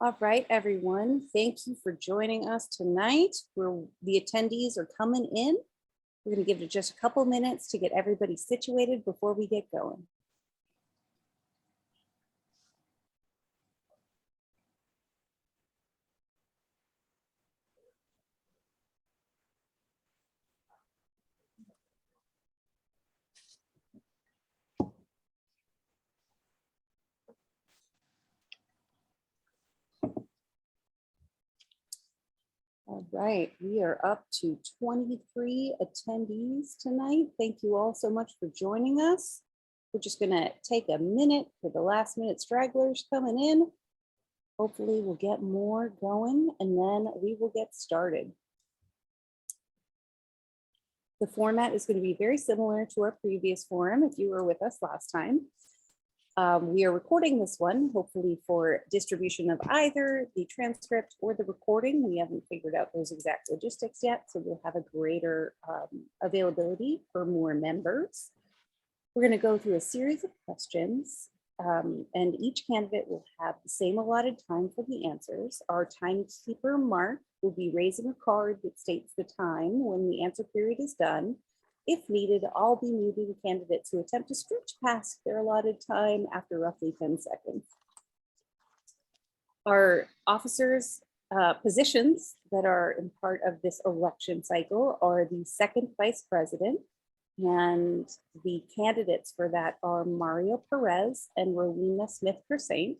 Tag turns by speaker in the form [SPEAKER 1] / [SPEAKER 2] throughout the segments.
[SPEAKER 1] All right, everyone. Thank you for joining us tonight. The attendees are coming in. We're going to give it just a couple minutes to get everybody situated before we get going. All right, we are up to 23 attendees tonight. Thank you all so much for joining us. We're just going to take a minute for the last minute stragglers coming in. Hopefully we'll get more going and then we will get started. The format is going to be very similar to our previous forum if you were with us last time. We are recording this one, hopefully for distribution of either the transcript or the recording. We haven't figured out those exact logistics yet, so we'll have a greater availability for more members. We're going to go through a series of questions, and each candidate will have the same allotted time for the answers. Our timekeeper, Mark, will be raising a card that states the time when the answer period is done. If needed, I'll be muting candidates who attempt to stretch past their allotted time after roughly 10 seconds. Our officers' positions that are in part of this election cycle are the second vice president, and the candidates for that are Mario Perez and Rowena Smith-Kersaint.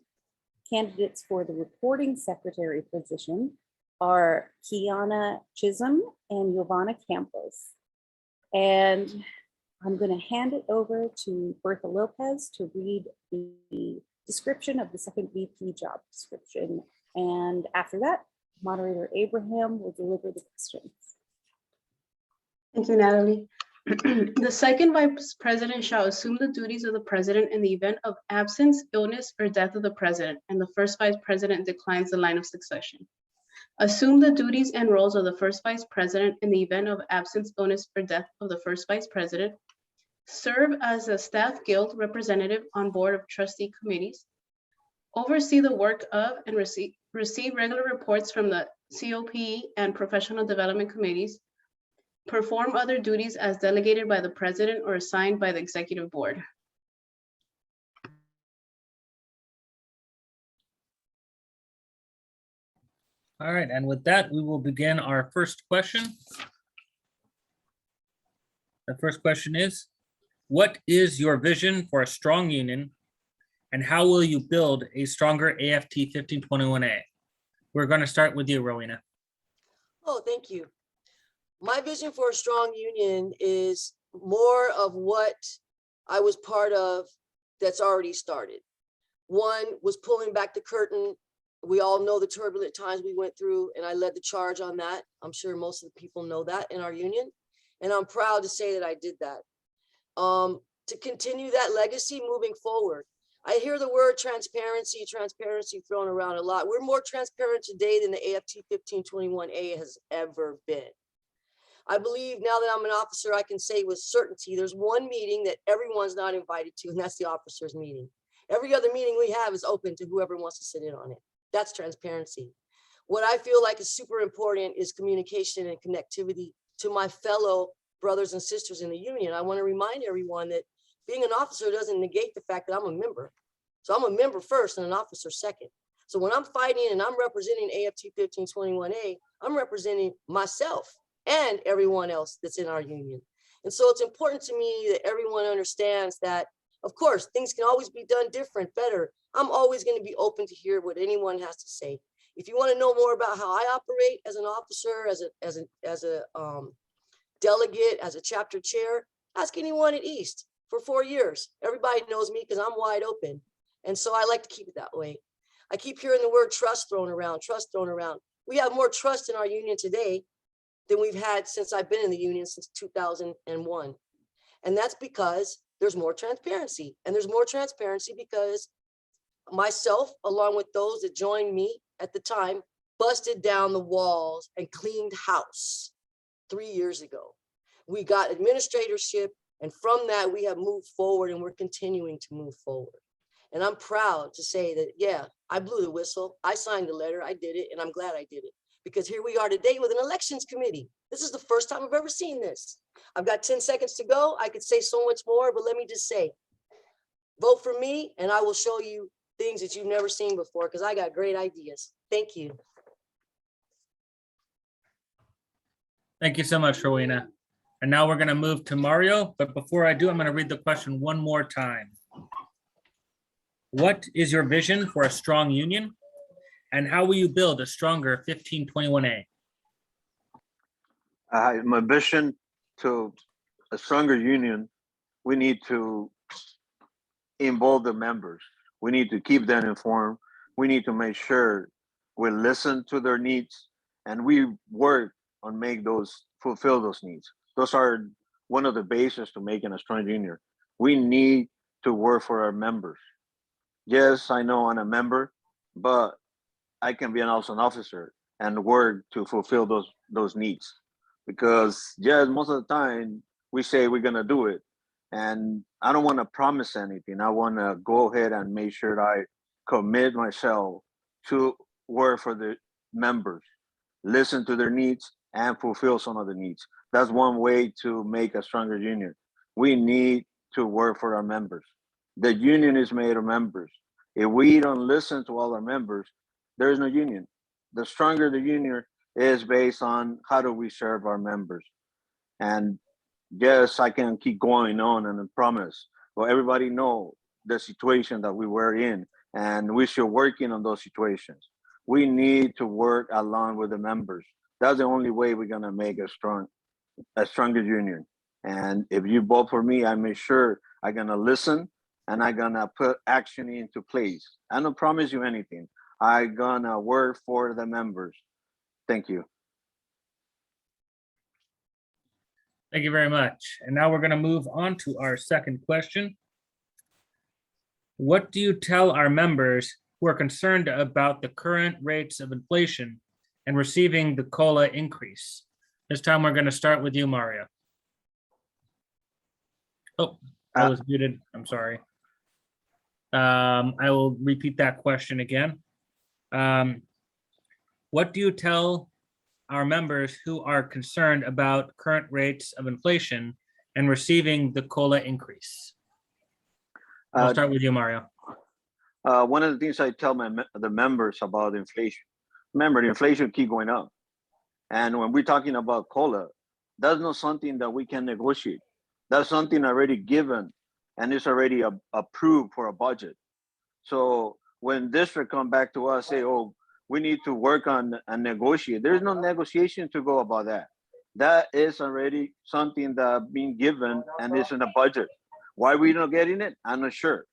[SPEAKER 1] Candidates for the recording secretary position are Kiana Chisholm and Giovanna Campos. And I'm going to hand it over to Bertha Lopez to read the description of the second VP job description. And after that, moderator Abraham will deliver the questions.
[SPEAKER 2] Thank you, Natalie. The second vice president shall assume the duties of the president in the event of absence, illness, or death of the president, and the first vice president declines the line of succession. Assume the duties and roles of the first vice president in the event of absence, illness, or death of the first vice president. Serve as a staff guild representative on board of trustee committees. Oversee the work of and receive regular reports from the COPE and professional development committees. Perform other duties as delegated by the president or assigned by the executive board.
[SPEAKER 3] All right, and with that, we will begin our first question. The first question is, what is your vision for a strong union, and how will you build a stronger AFT 1521A? We're going to start with you, Rowena.
[SPEAKER 4] Oh, thank you. My vision for a strong union is more of what I was part of that's already started. One was pulling back the curtain. We all know the turbulent times we went through, and I led the charge on that. I'm sure most of the people know that in our union, and I'm proud to say that I did that. To continue that legacy moving forward. I hear the word transparency thrown around a lot. We're more transparent today than the AFT 1521A has ever been. I believe now that I'm an officer, I can say with certainty, there's one meeting that everyone's not invited to, and that's the officers meeting. Every other meeting we have is open to whoever wants to sit in on it. That's transparency. What I feel like is super important is communication and connectivity to my fellow brothers and sisters in the union. I want to remind everyone that being an officer doesn't negate the fact that I'm a member. So I'm a member first and an officer second. So when I'm fighting and I'm representing AFT 1521A, I'm representing myself and everyone else that's in our union. And so it's important to me that everyone understands that, of course, things can always be done different, better. I'm always going to be open to hear what anyone has to say. If you want to know more about how I operate as an officer, as a delegate, as a chapter chair, ask anyone at East for 4 years. Everybody knows me because I'm wide open. And so I like to keep it that way. I keep hearing the word trust thrown around, trust thrown around. We have more trust in our union today than we've had since I've been in the union since 2001. And that's because there's more transparency. And there's more transparency because myself, along with those that joined me at the time, busted down the walls and cleaned house 3 years ago. We got administratorship, and from that we have moved forward, and we're continuing to move forward. And I'm proud to say that, yeah, I blew the whistle. I signed the letter. I did it. And I'm glad I did it because here we are today with an elections committee. This is the first time I've ever seen this. I've got 10 seconds to go. I could say so much more, but let me just say, vote for me and I will show you things that you've never seen before because I got great ideas. Thank you.
[SPEAKER 3] Thank you so much, Rowena. And now we're going to move to Mario. But before I do, I'm going to read the question one more time. What is your vision for a strong union? And how will you build a stronger 1521A?
[SPEAKER 5] My vision to a stronger union, we need to involve the members. We need to keep them informed. We need to make sure we listen to their needs and we work on fulfill those needs. Those are one of the bases to making a strong union. We need to work for our members. Yes, I know I'm a member, but I can be also an officer and work to fulfill those needs. Because yes, most of the time we say we're gonna do it, and I don't want to promise anything. I want to go ahead and make sure I commit myself to work for the members, listen to their needs, and fulfill some of the needs. That's one way to make a stronger union. We need to work for our members. The union is made of members. If we don't listen to all our members, there is no union. The stronger the union is based on how do we serve our members. And yes, I can keep going on and promise. Well, everybody know the situation that we were in, and we should working on those situations. We need to work along with the members. That's the only way we're gonna make a stronger union. And if you vote for me, I make sure I'm gonna listen and I'm gonna put action into place. I don't promise you anything. I'm gonna work for the members. Thank you.
[SPEAKER 3] Thank you very much. And now we're going to move on to our second question. What do you tell our members who are concerned about the current rates of inflation and receiving the COLA increase? This time we're going to start with you, Mario. Oh, I was muted. I'm sorry. I will repeat that question again. What do you tell our members who are concerned about current rates of inflation and receiving the COLA increase? I'll start with you, Mario.
[SPEAKER 5] One of the things I tell the members about inflation, remember the inflation keep going up. And when we're talking about COLA, that's not something that we can negotiate. That's something already given and it's already approved for a budget. So when district come back to us, say, oh, we need to work on and negotiate. There's no negotiation to go about that. That is already something that being given and is in the budget. Why we not getting it? I'm not sure.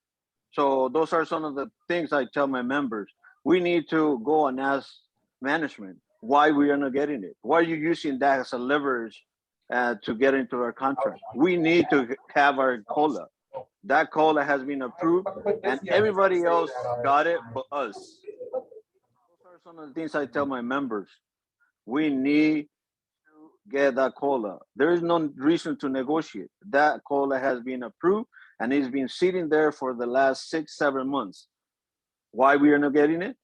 [SPEAKER 5] So those are some of the things I tell my members. We need to go and ask management why we are not getting it. Why are you using that as a leverage to get into our contract? We need to have our COLA. That COLA has been approved and everybody else got it but us. Some of the things I tell my members, we need to get that COLA. There is no reason to negotiate. That COLA has been approved and it's been sitting there for the last 6-7 months. Why we are not getting it?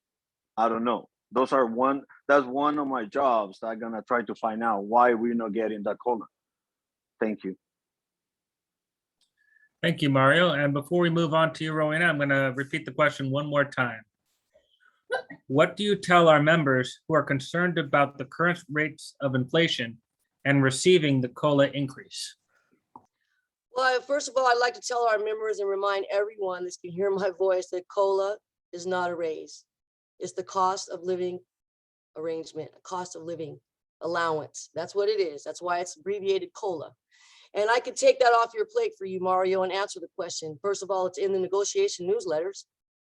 [SPEAKER 5] I don't know. That's one of my jobs that I'm gonna try to find out why we're not getting that COLA. Thank you.
[SPEAKER 3] Thank you, Mario. And before we move on to you, Rowena, I'm gonna repeat the question one more time. What do you tell our members who are concerned about the current rates of inflation and receiving the COLA increase?
[SPEAKER 4] Well, first of all, I'd like to tell our members and remind everyone that can hear my voice that COLA is not a raise. It's the cost of living arrangement, cost of living allowance. That's what it is. That's why it's abbreviated COLA. And I could take that off your plate for you, Mario, and answer the question. First of all, it's in the negotiation newsletters.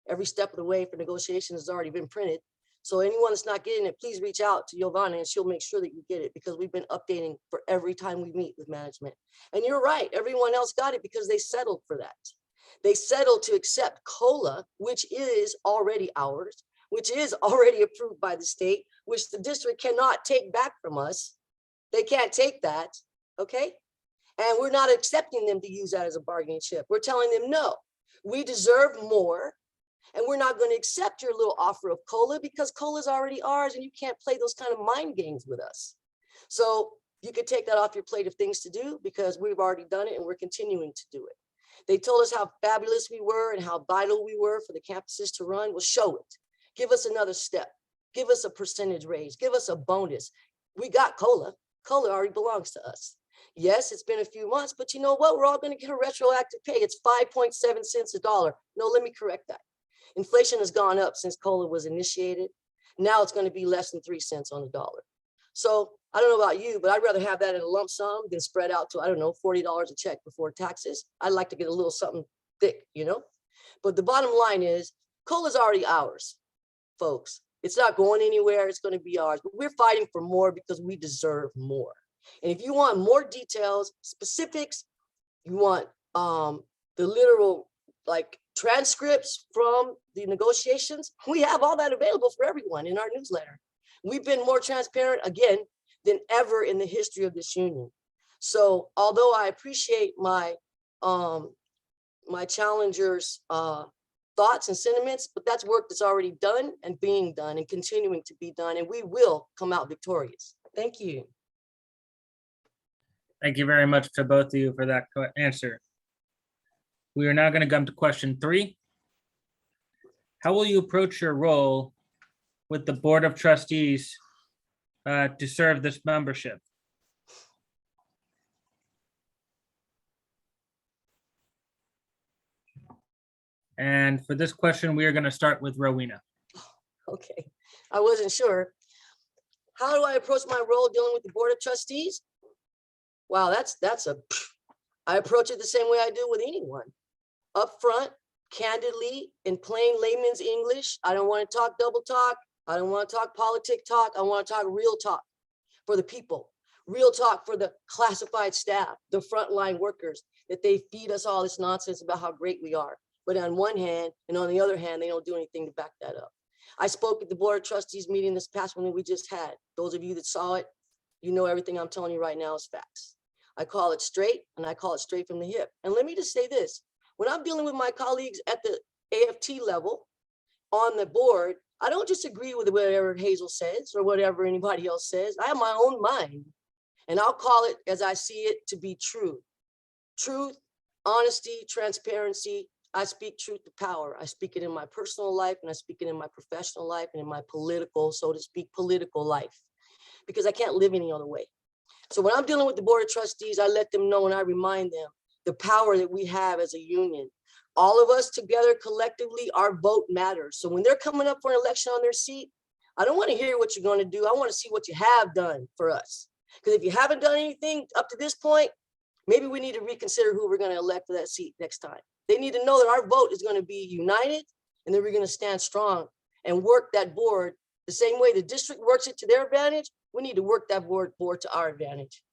[SPEAKER 4] Every step of the way for negotiation has already been printed. So anyone that's not getting it, please reach out to Giovanna and she'll make sure that you get it because we've been updating for every time we meet with management. And you're right, everyone else got it because they settled for that. They settled to accept COLA, which is already ours, which is already approved by the state, which the district cannot take back from us. They can't take that, okay? And we're not accepting them to use that as a bargaining chip. We're telling them, no, we deserve more And we're not going to accept your little offer of COLA because COLA is already ours and you can't play those kind of mind games with us. So you could take that off your plate of things to do because we've already done it and we're continuing to do it. They told us how fabulous we were and how vital we were for the campuses to run. Well, show it. Give us another step. Give us a percentage raise. Give us a bonus. We got COLA. COLA already belongs to us. Yes, it's been a few months, but you know what? We're all going to get a retroactive pay. It's 5.7 cents a dollar. No, let me correct that. Inflation has gone up since COLA was initiated. Now it's going to be less than 3 cents on the dollar. So I don't know about you, but I'd rather have that in a lump sum than spread out to, I don't know, $40 a check before taxes. I'd like to get a little something thick, you know? But the bottom line is COLA is already ours, folks. It's not going anywhere. It's going to be ours, but we're fighting for more because we deserve more. And if you want more details, specifics, you want the literal like transcripts from the negotiations, we have all that available for everyone in our newsletter. We've been more transparent again than ever in the history of this union. So although I appreciate my my challengers' thoughts and sentiments, but that's work that's already done and being done and continuing to be done, and we will come out victorious. Thank you.
[SPEAKER 3] Thank you very much to both of you for that answer. We are now going to come to question 3. How will you approach your role with the Board of Trustees to serve this membership? And for this question, we are going to start with Rowena.
[SPEAKER 4] Okay, I wasn't sure. How do I approach my role dealing with the Board of Trustees? Wow, I approach it the same way I do with anyone. Upfront, candidly, in plain layman's English. I don't want to talk double talk. I don't want to talk politic talk. I want to talk real talk for the people. Real talk for the classified staff, the frontline workers, that they feed us all this nonsense about how great we are. But on one hand, and on the other hand, they don't do anything to back that up. I spoke at the Board of Trustees meeting this past one that we just had. Those of you that saw it, you know everything I'm telling you right now is facts. I call it straight, and I call it straight from the hip. And let me just say this. When I'm dealing with my colleagues at the AFT level on the board, I don't just agree with whatever Hazel says or whatever anybody else says. I have my own mind, and I'll call it as I see it to be true. Truth, honesty, transparency. I speak truth to power. I speak it in my personal life, and I speak it in my professional life, and in my political, so to speak, political life, because I can't live any other way. So when I'm dealing with the Board of Trustees, I let them know and I remind them the power that we have as a union. All of us together collectively, our vote matters. So when they're coming up for an election on their seat, I don't want to hear what you're going to do. I want to see what you have done for us. Because if you haven't done anything up to this point, maybe we need to reconsider who we're going to elect for that seat next time. They need to know that our vote is going to be united, and then we're going to stand strong and work that board the same way the district works it to their advantage. We need to work that board to our advantage,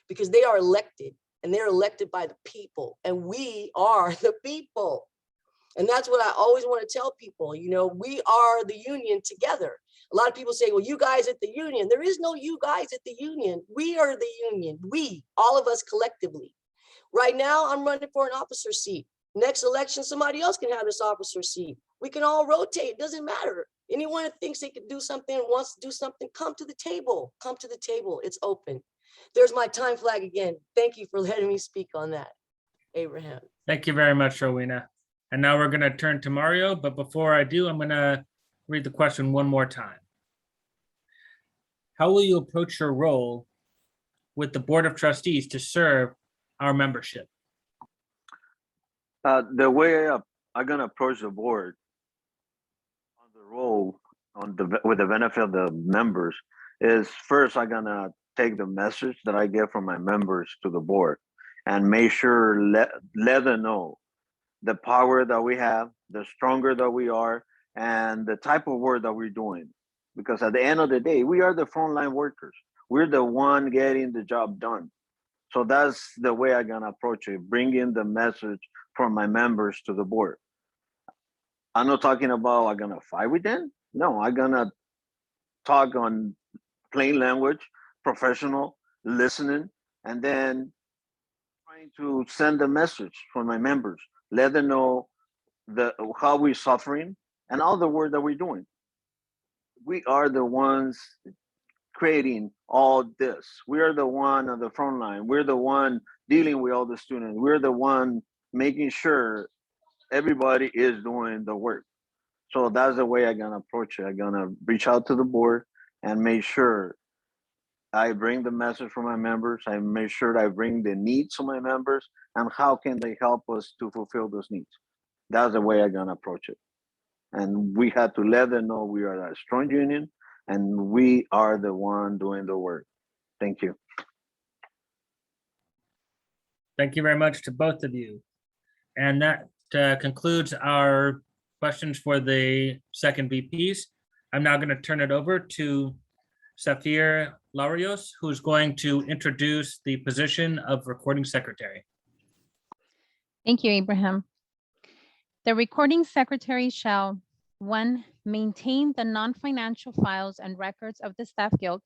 [SPEAKER 4] because they are elected, and they're elected by the people, and we are the people. And that's what I always want to tell people. You know, we are the union together. A lot of people say, well, you guys at the union. There is no you guys at the union. We are the union. We, all of us collectively. Right now, I'm running for an officer seat. Next election, somebody else can have this officer seat. We can all rotate. It doesn't matter. Anyone that thinks they can do something and wants to do something, come to the table. Come to the table. It's open. There's my time flag again. Thank you for letting me speak on that, Abraham.
[SPEAKER 3] Thank you very much, Rowena. And now we're going to turn to Mario. But before I do, I'm going to read the question one more time. How will you approach your role with the Board of Trustees to serve our membership?
[SPEAKER 5] The way I'm gonna approach the board on the role with the benefit of the members is, first I'm gonna take the message that I get from my members to the board and make sure let them know the power that we have, the stronger that we are, and the type of work that we're doing. Because at the end of the day, we are the frontline workers. We're the one getting the job done. So that's the way I'm gonna approach it, bringing the message from my members to the board. I'm not talking about I'm gonna fight with them. No, I'm gonna talk on plain language, professional, listening, and then trying to send a message from my members. Let them know how we're suffering, and all the work that we're doing. We are the ones creating all this. We are the one on the front line. We're the one dealing with all the students. We're the one making sure everybody is doing the work. So that's the way I'm gonna approach it. I'm gonna reach out to the board and make sure I bring the message from my members. I make sure I bring the needs of my members and how can they help us to fulfill those needs. That's the way I'm gonna approach it. And we had to let them know we are a strong union and we are the one doing the work. Thank you.
[SPEAKER 3] Thank you very much to both of you. And that concludes our questions for the second VPs. I'm now going to turn it over to Safir Larios, who's going to introduce the position of recording secretary.
[SPEAKER 6] Thank you, Abraham. The recording secretary shall, 1, maintain the non-financial files and records of the Staff Guild.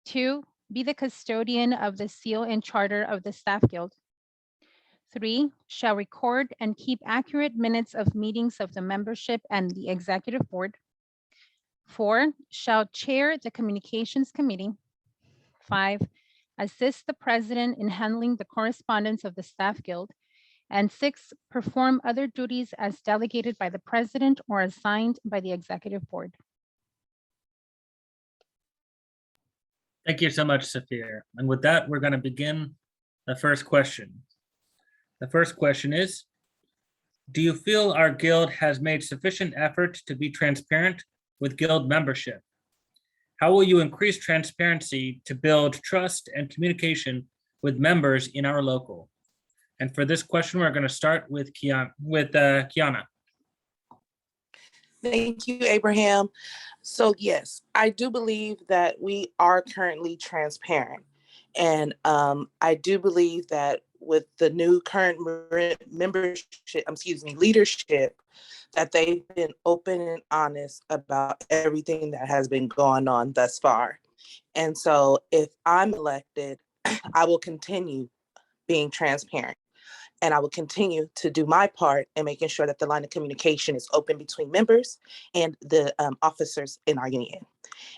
[SPEAKER 6] 2, be the custodian of the seal and charter of the Staff Guild. 3, shall record and keep accurate minutes of meetings of the membership and the executive board. 4, shall chair the communications committee. 5, assist the president in handling the correspondence of the Staff Guild. And 6, perform other duties as delegated by the president or assigned by the executive board.
[SPEAKER 3] Thank you so much, Safir. And with that, we're going to begin the first question. The first question is, do you feel our guild has made sufficient effort to be transparent with guild membership? How will you increase transparency to build trust and communication with members in our local? And for this question, we're going to start with Kiana.
[SPEAKER 7] Thank you, Abraham. So yes, I do believe that we are currently transparent. And I do believe that with the new current leadership, that they've been open and honest about everything that has been going on thus far. And so if I'm elected, I will continue being transparent. And I will continue to do my part in making sure that the line of communication is open between members and the officers in our union.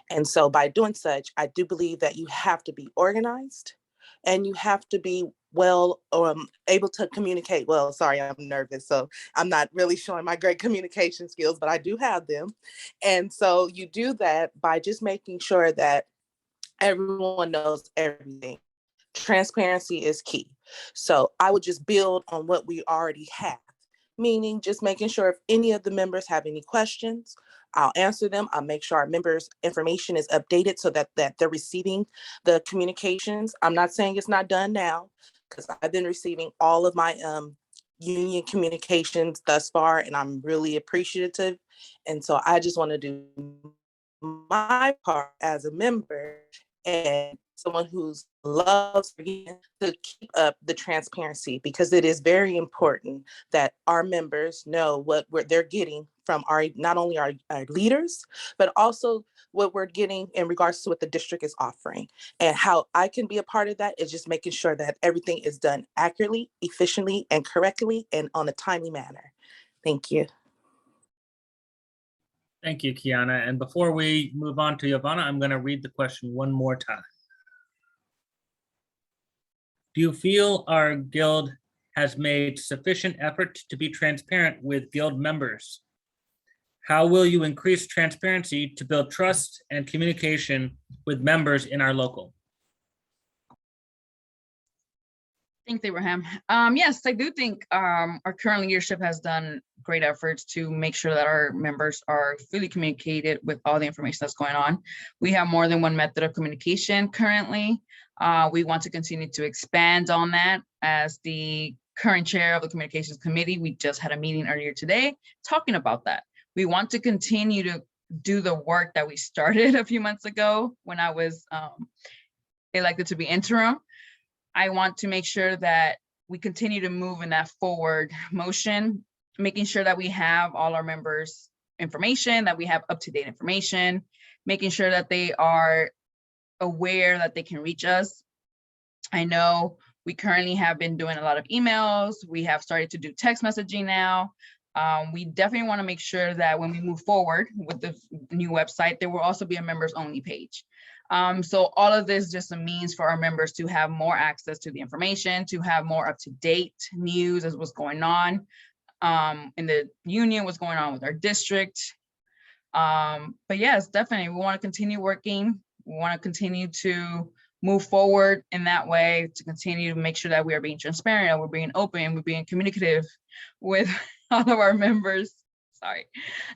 [SPEAKER 7] And so by doing such, I do believe that you have to be organized and you have to be well able to communicate well. Sorry, I'm nervous, so I'm not really showing my great communication skills, but I do have them. And so you do that by just making sure that everyone knows everything. Transparency is key. So I would just build on what we already have, meaning just making sure if any of the members have any questions, I'll answer them. I'll make sure our members' information is updated so that they're receiving the communications. I'm not saying it's not done now, because I've been receiving all of my union communications thus far, and I'm really appreciative. And so I just want to do my part as a member and someone who's loves to keep up the transparency, because it is very important that our members know what they're getting from not only our leaders, but also what we're getting in regards to what the district is offering. And how I can be a part of that is just making sure that everything is done accurately, efficiently, and correctly, and on a timely manner. Thank you.
[SPEAKER 3] Thank you, Kiana. And before we move on to Yvonne, I'm going to read the question one more time. Do you feel our guild has made sufficient effort to be transparent with guild members? How will you increase transparency to build trust and communication with members in our local?
[SPEAKER 8] Thanks, Abraham. Yes, I do think our current leadership has done great efforts to make sure that our members are fully communicated with all the information that's going on. We have more than one method of communication currently. We want to continue to expand on that. As the current chair of the communications committee, we just had a meeting earlier today talking about that. We want to continue to do the work that we started a few months ago when I was elected to be interim. I want to make sure that we continue to move in that forward motion, making sure that we have all our members' information, that we have up-to-date information, making sure that they are aware that they can reach us. I know we currently have been doing a lot of emails. We have started to do text messaging now. We definitely want to make sure that when we move forward with the new website, there will also be a members only page. So all of this just a means for our members to have more access to the information, to have more up-to-date news as what's going on in the union, what's going on with our district. But yes, definitely, we want to continue working. We want to continue to move forward in that way, to continue to make sure that we are being transparent, we're being open, we're being communicative with all of our members. Sorry.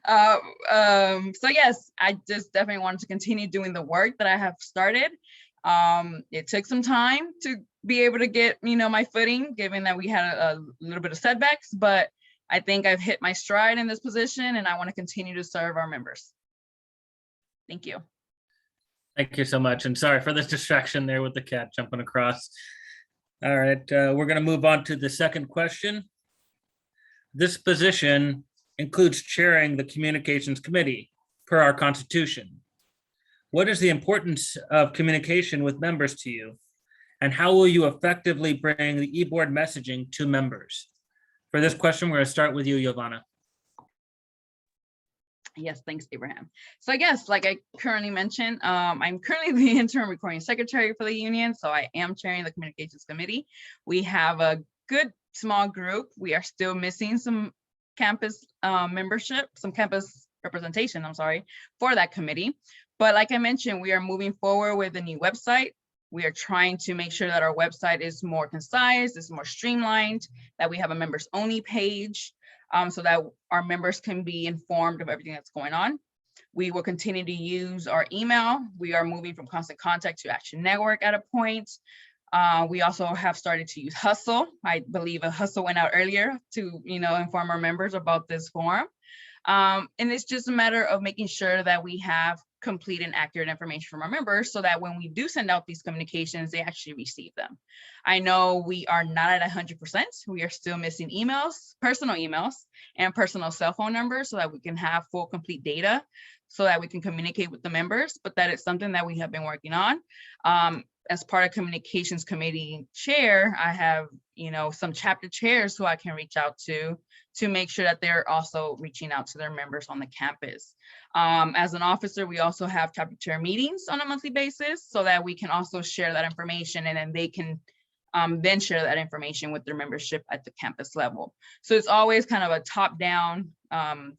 [SPEAKER 8] So yes, I just definitely wanted to continue doing the work that I have started. It took some time to be able to get, my footing, given that we had a little bit of setbacks, but I think I've hit my stride in this position and I want to continue to serve our members. Thank you.
[SPEAKER 3] Thank you so much. And sorry for the distraction there with the cat jumping across. All right, we're going to move on to the second question. This position includes chairing the communications committee per our constitution. What is the importance of communication with members to you? And how will you effectively bring the e-board messaging to members? For this question, we're going to start with you, Giovanna.
[SPEAKER 8] Yes, thanks, Abraham. So I guess, like I currently mentioned, I'm currently the interim recording secretary for the union, so I am chairing the communications committee. We have a good small group. We are still missing some campus membership, some campus representation, I'm sorry, for that committee. But like I mentioned, we are moving forward with a new website. We are trying to make sure that our website is more concise, is more streamlined, that we have a members only page, so that our members can be informed of everything that's going on. We will continue to use our email. We are moving from Constant Contact to Action Network at a point. We also have started to use Hustle. I believe a Hustle went out earlier to, inform our members about this forum. And it's just a matter of making sure that we have complete and accurate information from our members so that when we do send out these communications, they actually receive them. I know we are not at 100%. We are still missing emails, personal emails, and personal cell phone numbers so that we can have full, complete data so that we can communicate with the members, but that is something that we have been working on. As part of communications committee chair, I have, some chapter chairs who I can reach out to make sure that they're also reaching out to their members on the campus. As an officer, we also have chapter chair meetings on a monthly basis so that we can also share that information and then they can then share that information with their membership at the campus level. So it's always kind of a top-down,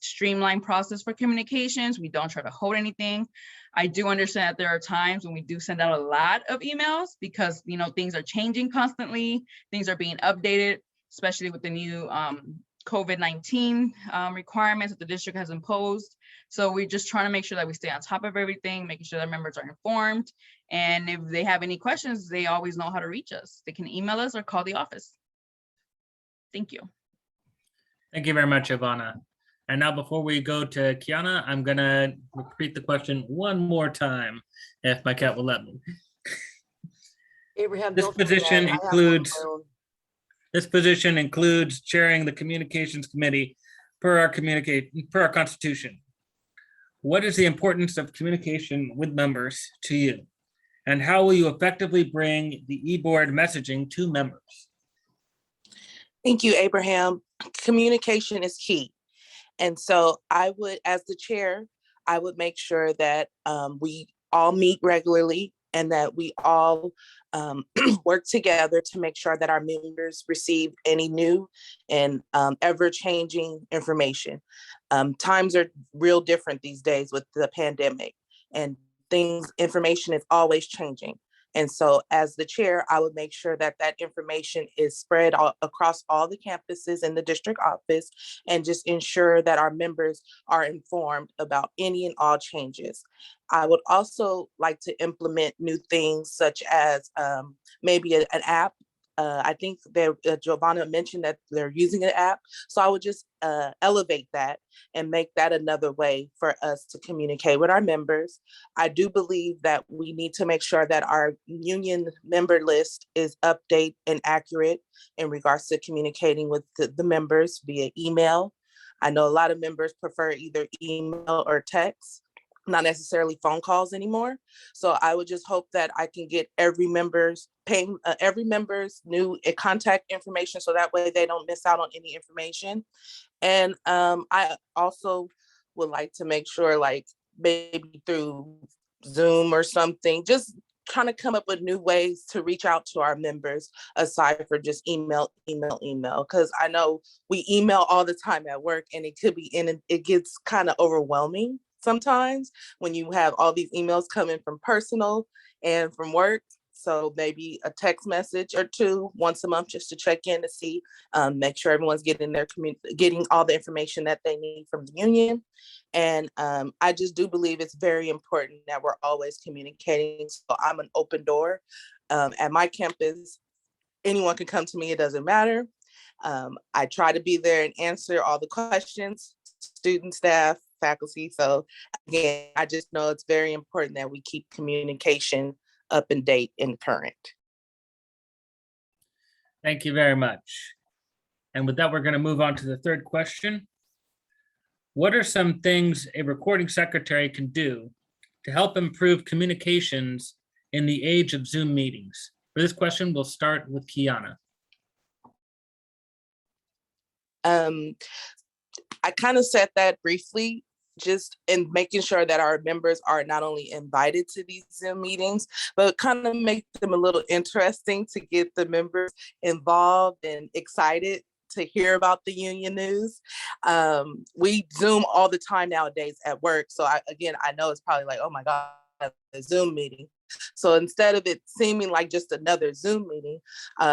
[SPEAKER 8] streamlined process for communications. We don't try to hold anything. I do understand that there are times when we do send out a lot of emails because, things are changing constantly. Things are being updated, especially with the new COVID-19 requirements that the district has imposed. So we're just trying to make sure that we stay on top of everything, making sure that members are informed. And if they have any questions, they always know how to reach us. They can email us or call the office. Thank you.
[SPEAKER 3] Thank you very much, Ivana. And now before we go to Kiana, I'm going to repeat the question one more time, if my cat will let me.
[SPEAKER 4] Abraham,
[SPEAKER 3] This
[SPEAKER 4] don't feel
[SPEAKER 3] position
[SPEAKER 4] bad. I have one of
[SPEAKER 3] includes
[SPEAKER 4] my own.
[SPEAKER 3] This position includes chairing the communications committee per our constitution. What is the importance of communication with members to you? And how will you effectively bring the e-board messaging to members?
[SPEAKER 7] Thank you, Abraham. Communication is key. And so I would, as the chair, I would make sure that we all meet regularly and that we all work together to make sure that our members receive any new and ever-changing information. Times are real different these days with the pandemic, and information is always changing. And so as the chair, I would make sure that that information is spread across all the campuses in the district office and just ensure that our members are informed about any and all changes. I would also like to implement new things such as maybe an app. I think that Giovanna mentioned that they're using an app. So I would just elevate that and make that another way for us to communicate with our members. I do believe that we need to make sure that our union member list is updated and accurate in regards to communicating with the members via email. I know a lot of members prefer either email or text. not necessarily phone calls anymore. So I would just hope that I can get every member's new contact information, so that way they don't miss out on any information. And I also would like to make sure, like maybe through Zoom or something, just kind of come up with new ways to reach out to our members aside for just email. Because I know we email all the time at work, and it could be it gets kind of overwhelming sometimes when you have all these emails coming from personal and from work. So maybe a text message or two once a month just to check in to see, make sure everyone's getting getting all the information that they need from the union. And I just do believe it's very important that we're always communicating. So I'm an open door at my campus. Anyone can come to me, it doesn't matter. I try to be there and answer all the questions, student, staff, faculty. So again, I just know it's very important that we keep communication up and date and current.
[SPEAKER 3] Thank you very much. And with that, we're going to move on to the third question. What are some things a recording secretary can do to help improve communications in the age of Zoom meetings? For this question, we'll start with Kiana.
[SPEAKER 7] I kind of said that briefly, just in making sure that our members are not only invited to these Zoom meetings, but kind of make them a little interesting to get the members involved and excited to hear about the union news. We Zoom all the time nowadays at work. So I know it's probably like, oh my God, a Zoom meeting. So instead of it seeming like just another Zoom meeting,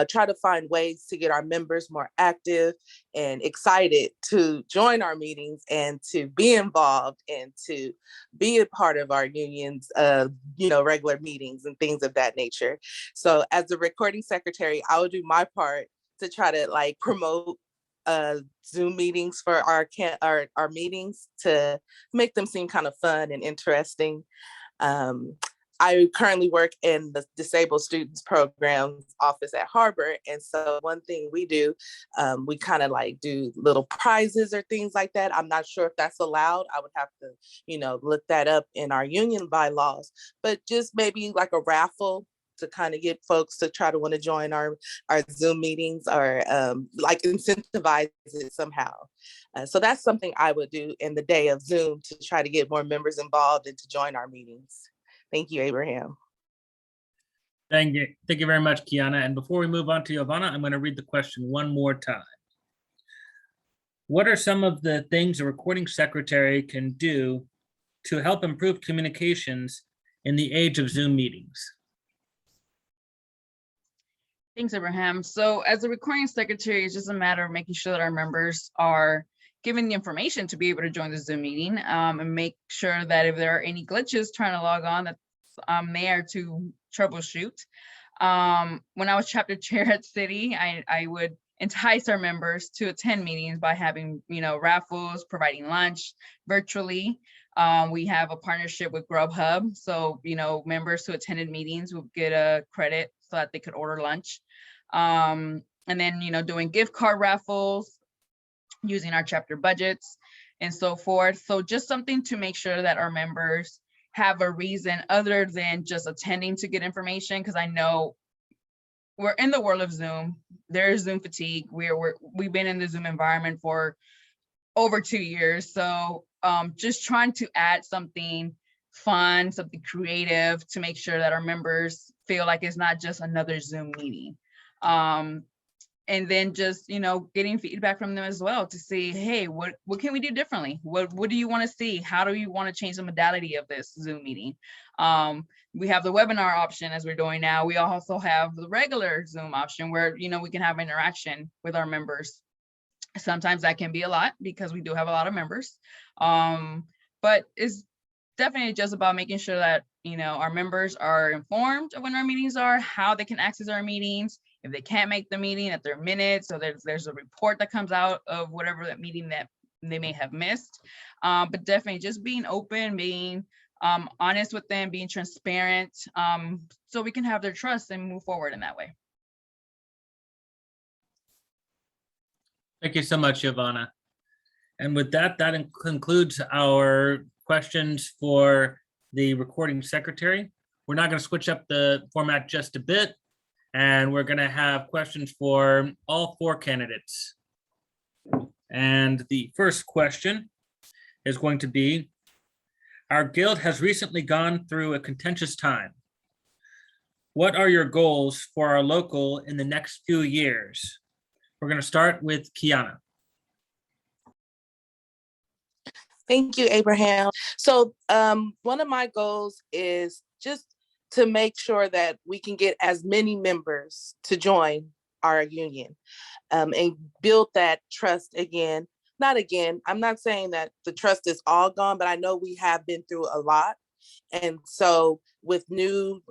[SPEAKER 7] try to find ways to get our members more active and excited to join our meetings and to be involved and to be a part of our union's, regular meetings and things of that nature. So as the recording secretary, I will do my part to try to like promote Zoom meetings for our meetings to make them seem kind of fun and interesting. I currently work in the Disabled Students Programs office at Harbor. And so one thing we do, we kind of like do little prizes or things like that. I'm not sure if that's allowed. I would have to, look that up in our union bylaws, but just maybe like a raffle to kind of get folks to try to want to join our Zoom meetings or like incentivize it somehow. So that's something I would do in the day of Zoom to try to get more members involved and to join our meetings. Thank you, Abraham.
[SPEAKER 3] Thank you very much, Kiana. And before we move on to Giovanna, I'm going to read the question one more time. What are some of the things a recording secretary can do to help improve communications in the age of Zoom meetings?
[SPEAKER 8] Thanks, Abraham. So as a recording secretary, it's just a matter of making sure that our members are given the information to be able to join the Zoom meeting, and make sure that if there are any glitches trying to log on, that I'm there to troubleshoot. When I was chapter chair at City, I would entice our members to attend meetings by having, raffles, providing lunch virtually. We have a partnership with Grubhub. So, members who attended meetings would get a credit so that they could order lunch. And then, doing gift card raffles, using our chapter budgets and so forth. So just something to make sure that our members have a reason other than just attending to get information. Because I know we're in the world of Zoom. There is Zoom fatigue. We've been in the Zoom environment for over 2 years. So just trying to add something fun, something creative to make sure that our members feel like it's not just another Zoom meeting. And then just, getting feedback from them as well to see, hey, what can we do differently? What do you want to see? How do you want to change the modality of this Zoom meeting? We have the webinar option as we're doing now. We also have the regular Zoom option where, we can have interaction with our members. Sometimes that can be a lot because we do have a lot of members. But it's definitely just about making sure that, our members are informed of when our meetings are, how they can access our meetings. If they can't make the meeting, at their minutes, so there's a report that comes out of whatever that meeting that they may have missed. But definitely just being open, being honest with them, being transparent, so we can have their trust and move forward in that way.
[SPEAKER 3] Thank you so much, Giovanna. And with that, concludes our questions for the recording secretary. We're not going to switch up the format just a bit, and we're going to have questions for all 4 candidates. And the first question is going to be, our guild has recently gone through a contentious time. What are your goals for our local in the next few years? We're going to start with Kiana.
[SPEAKER 7] Thank you, Abraham. So one of my goals is just to make sure that we can get as many members to join our union and build that trust again. Not again, I'm not saying that the trust is all gone, but I know we have been through a lot. And so with new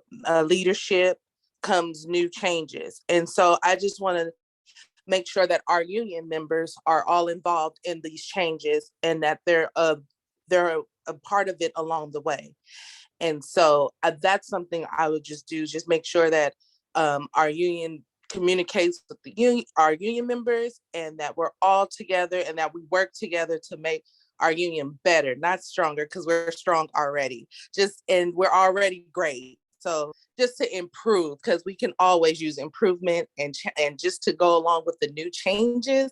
[SPEAKER 7] leadership comes new changes. And so I just want to make sure that our union members are all involved in these changes and that they're a part of it along the way. And so that's something I would just do, just make sure that our union communicates with our union members, and that we're all together and that we work together to make our union better, not stronger, because we're strong already, and we're already great. So just to improve, because we can always use improvement and just to go along with the new changes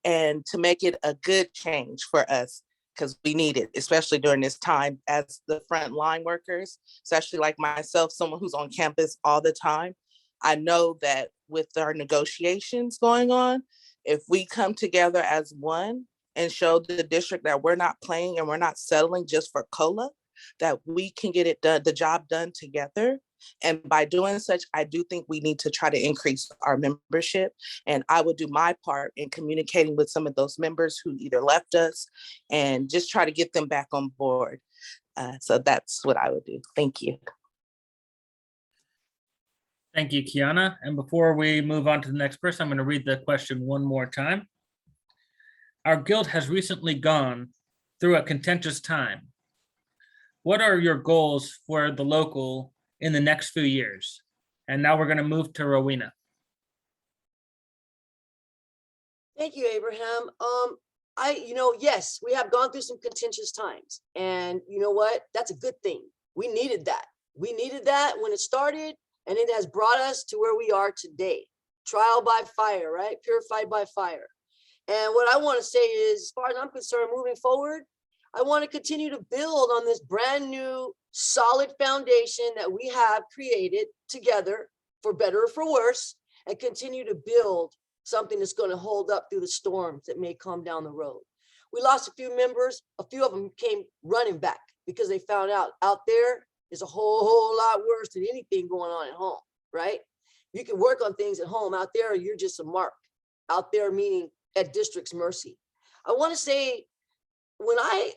[SPEAKER 7] and to make it a good change for us, because we need it, especially during this time as the frontline workers, especially like myself, someone who's on campus all the time. I know that with our negotiations going on, if we come together as one and show the district that we're not playing and we're not settling just for COLA, that we can get it done, the job done together. And by doing such, I do think we need to try to increase our membership. And I would do my part in communicating with some of those members who either left us and just try to get them back on board. So that's what I would do. Thank you.
[SPEAKER 3] Thank you, Kiana. And before we move on to the next person, I'm going to read the question one more time. Our guild has recently gone through a contentious time. What are your goals for the local in the next few years? And now we're going to move to Rowena.
[SPEAKER 4] Thank you, Abraham. Yes, we have gone through some contentious times, and you know what? That's a good thing. We needed that. We needed that when it started, and it has brought us to where we are today. Trial by fire, right? Purified by fire. And what I want to say is, as far as I'm concerned, moving forward, I want to continue to build on this brand new solid foundation that we have created together, for better or for worse, and continue to build something that's going to hold up through the storms that may come down the road. We lost a few members. A few of them came running back because they found out there is a whole lot worse than anything going on at home, right? You can work on things at home. Out there, you're just a mark. Out there, meaning at district's mercy. I want to say, when I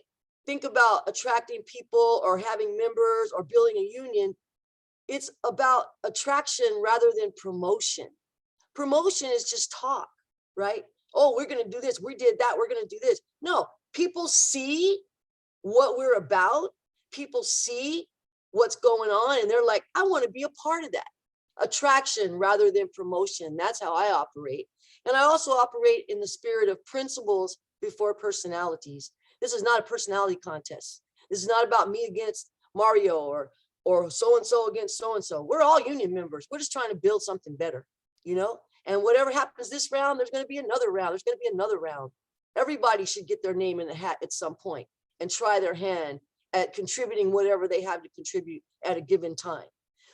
[SPEAKER 4] think about attracting people or having members or building a union, it's about attraction rather than promotion. Promotion is just talk, right? Oh, we're going to do this. We did that. We're going to do this. No, people see what we're about. People see what's going on, and they're like, I want to be a part of that. Attraction rather than promotion. That's how I operate. And I also operate in the spirit of principles before personalities. This is not a personality contest. This is not about me against Mario or so-and-so against so-and-so. We're all union members. We're just trying to build something better, And whatever happens this round, there's going to be another round. There's going to be another round. Everybody should get their name in the hat at some point and try their hand at contributing whatever they have to contribute at a given time.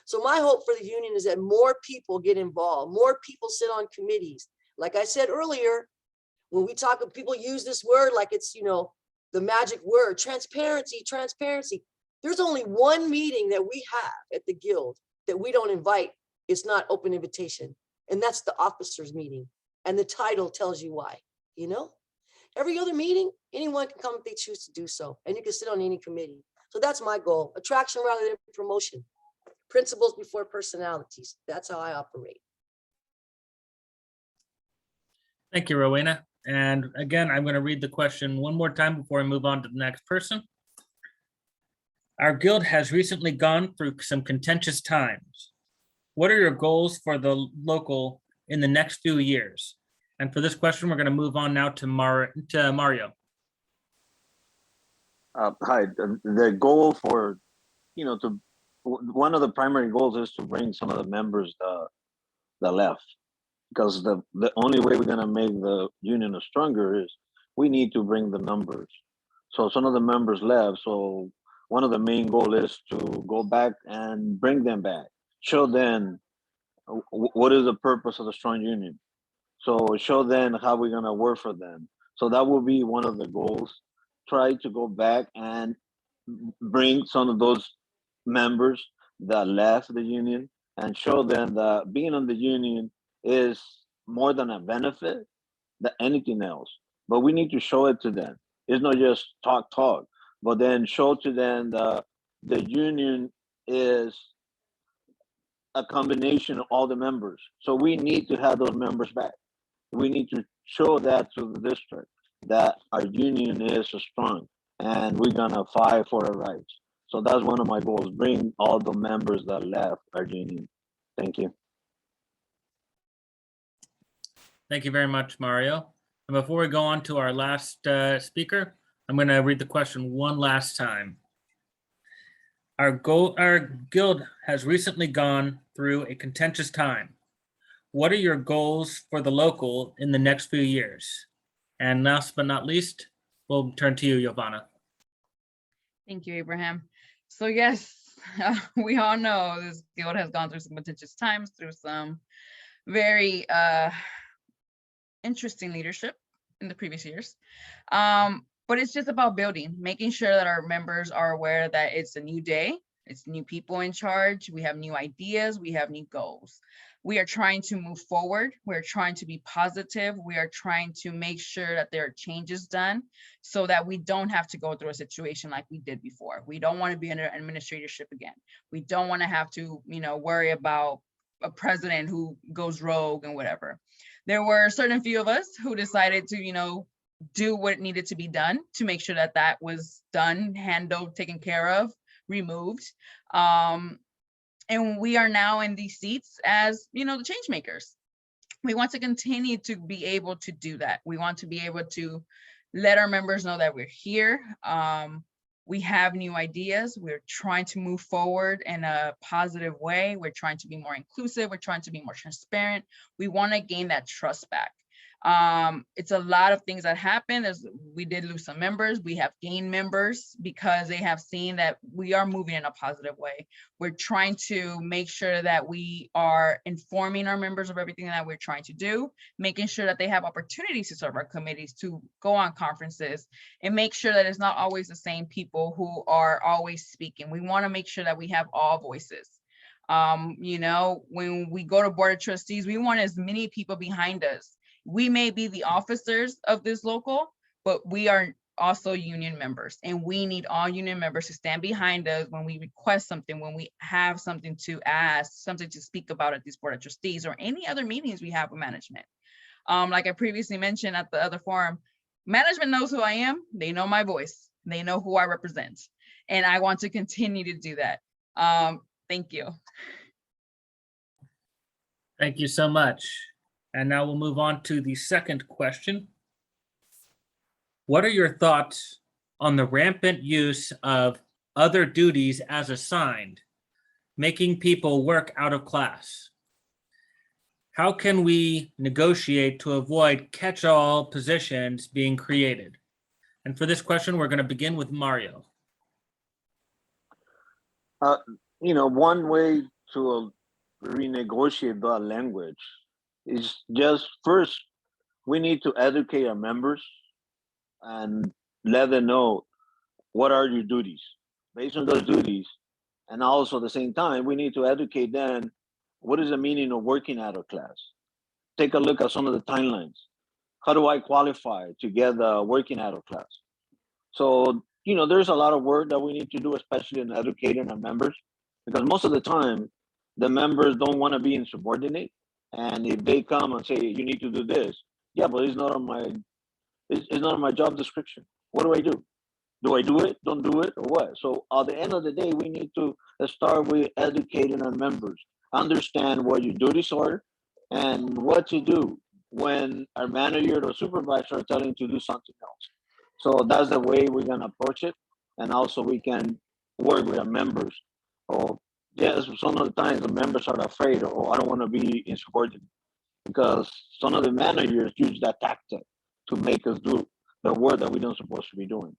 [SPEAKER 4] So my hope for the union is that more people get involved, more people sit on committees. Like I said earlier, when we talk, people use this word like it's, the magic word, transparency, transparency. There's only one meeting that we have at the Guild that we don't invite. It's not open invitation. And that's the officers meeting. And the title tells you why, Every other meeting, anyone can come if they choose to do so. And you can sit on any committee. So that's my goal. Attraction rather than promotion. Principles before personalities. That's how I operate.
[SPEAKER 3] Thank you, Rowena. And again, I'm going to read the question one more time before I move on to the next person. Our guild has recently gone through some contentious times. What are your goals for the local in the next few years? And for this question, we're going to move on now to Mario.
[SPEAKER 5] Hi, the goal for, one of the primary goals is to bring some of the members that left. Because the only way we're gonna make the union stronger is we need to bring the numbers. So some of the members left, so one of the main goal is to go back and bring them back. Show them what is the purpose of the strong union. So show them how we're gonna work for them. So that will be one of the goals. Try to go back and bring some of those members that left the union and show them that being on the union is more than a benefit than anything else. But we need to show it to them. It's not just talk, but then show to them that the union is a combination of all the members. So we need to have those members back. We need to show that to the district that our union is strong and we're gonna fight for our rights. So that's one of my goals, bring all the members that left our union. Thank you.
[SPEAKER 3] Thank you very much, Mario. And before we go on to our last speaker, I'm going to read the question one last time. Our guild has recently gone through a contentious time. What are your goals for the local in the next few years? And last but not least, we'll turn to you, Giovanna.
[SPEAKER 8] Thank you, Abraham. So yes, we all know this guild has gone through some contentious times, through some very interesting leadership in the previous years. But it's just about building, making sure that our members are aware that it's a new day, it's new people in charge, we have new ideas, we have new goals. We are trying to move forward. We're trying to be positive. We are trying to make sure that there are changes done so that we don't have to go through a situation like we did before. We don't want to be under administratorship again. We don't want to have to, worry about a president who goes rogue and whatever. There were a certain few of us who decided to, do what needed to be done to make sure that that was done, handled, taken care of, removed. And we are now in these seats as, the change makers. We want to continue to be able to do that. We want to be able to let our members know that we're here. We have new ideas. We're trying to move forward in a positive way. We're trying to be more inclusive. We're trying to be more transparent. We want to gain that trust back. It's a lot of things that happen. As we did lose some members, we have gained members because they have seen that we are moving in a positive way. We're trying to make sure that we are informing our members of everything that we're trying to do, making sure that they have opportunities to serve our committees, to go on conferences, and make sure that it's not always the same people who are always speaking. We want to make sure that we have all voices. When we go to board of trustees, we want as many people behind us. We may be the officers of this local, but we are also union members, and we need all union members to stand behind us when we request something, when we have something to ask, something to speak about at this board of trustees or any other meetings we have with management. Like I previously mentioned at the other forum, management knows who I am. They know my voice. They know who I represent, and I want to continue to do that. Thank you.
[SPEAKER 3] Thank you so much. And now we'll move on to the second question. What are your thoughts on the rampant use of other duties as assigned, making people work out of class? How can we negotiate to avoid catch-all positions being created? And for this question, we're going to begin with Mario.
[SPEAKER 5] One way to renegotiate that language is just first, we need to educate our members and let them know what are your duties. Based on those duties, and also at the same time, we need to educate them what is the meaning of working out of class. Take a look at some of the timelines. How do I qualify to get working out of class? So, there's a lot of work that we need to do, especially in educating our members, because most of the time, the members don't want to be insubordinate. And if they come and say, you need to do this, yeah, but it's not on my job description. What do I do? Do I do it? Don't do it? Or what? So at the end of the day, we need to start with educating our members, understand what your duties are and what to do when our manager or supervisor are telling you to do something else. So that's the way we're going to approach it. and also we can work with our members. Or yes, some of the times the members are afraid, or I don't want to be insubordinate, because some of the managers use that tactic to make us do the work that we don't supposed to be doing.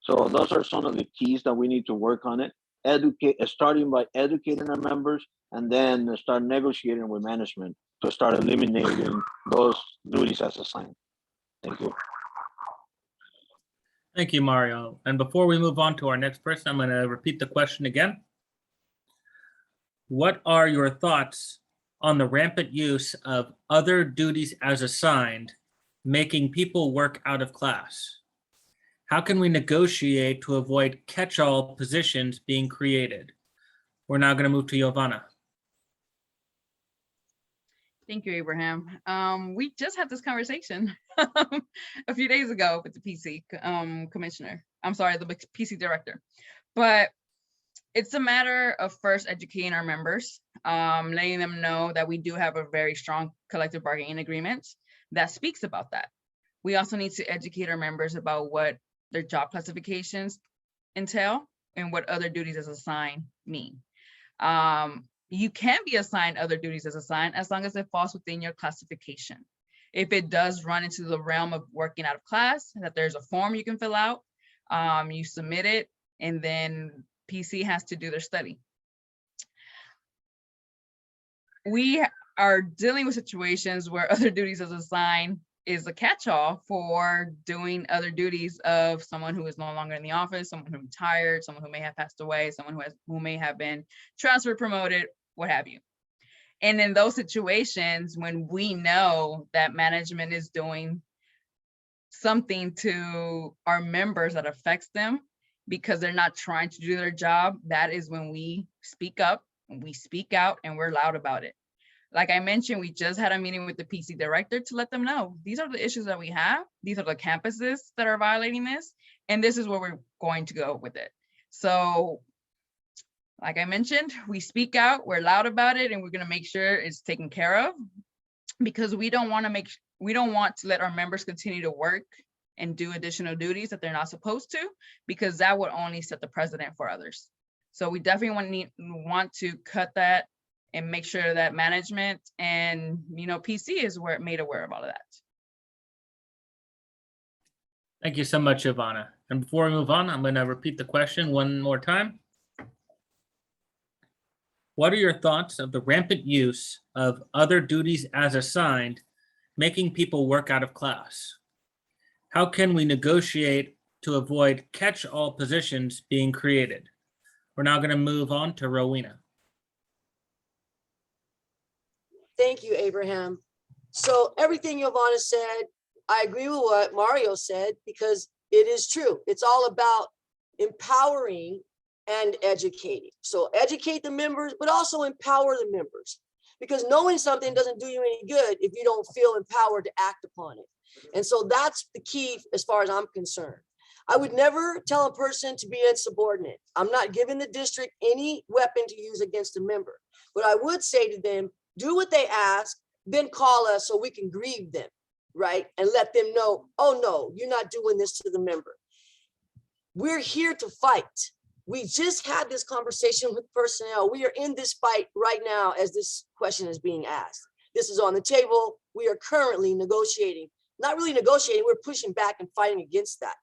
[SPEAKER 5] So those are some of the keys that we need to work on it. Educate, starting by educating our members, and then start negotiating with management to start eliminating those duties as assigned. Thank you.
[SPEAKER 3] Thank you, Mario. And before we move on to our next person, I'm going to repeat the question again. What are your thoughts on the rampant use of other duties as assigned, making people work out of class? How can we negotiate to avoid catch-all positions being created? We're now going to move to Giovanna.
[SPEAKER 8] Thank you, Abraham. We just had this conversation a few days ago with the PC commissioner. I'm sorry, the PC director. But it's a matter of first educating our members, letting them know that we do have a very strong collective bargaining agreement that speaks about that. We also need to educate our members about what their job classifications entail and what other duties as assigned mean. You can be assigned other duties as assigned as long as it falls within your classification. If it does run into the realm of working out of class, that there's a form you can fill out, you submit it, and then PC has to do their study. We are dealing with situations where other duties as assigned is a catch-all for doing other duties of someone who is no longer in the office, someone who retired, someone who may have passed away, someone who may have been transferred, promoted, what have you. And in those situations, when we know that management is doing something to our members that affects them because they're not trying to do their job, that is when we speak up, we speak out, and we're loud about it. Like I mentioned, we just had a meeting with the PC director to let them know, these are the issues that we have. These are the campuses that are violating this, and this is where we're going to go with it. So like I mentioned, we speak out, we're loud about it, and we're gonna make sure it's taken care of, because we don't want to let our members continue to work and do additional duties that they're not supposed to, because that would only set the precedent for others. So we definitely want to cut that and make sure that management and PC is made aware of all of that.
[SPEAKER 3] Thank you so much, Giovanna. And before we move on, I'm going to repeat the question one more time. What are your thoughts of the rampant use of other duties as assigned, making people work out of class? How can we negotiate to avoid catch-all positions being created? We're now going to move on to Rowena.
[SPEAKER 4] Thank you, Abraham. So everything Giovanna said, I agree with what Mario said, because it is true. It's all about empowering and educating. So educate the members, but also empower the members, because knowing something doesn't do you any good if you don't feel empowered to act upon it. And so that's the key as far as I'm concerned. I would never tell a person to be insubordinate. I'm not giving the district any weapon to use against a member, but I would say to them, do what they ask, then call us so we can grieve them, right? And let them know, oh no, you're not doing this to the member. We're here to fight. We just had this conversation with personnel. We are in this fight right now as this question is being asked. This is on the table. We are currently negotiating, not really negotiating, we're pushing back and fighting against that.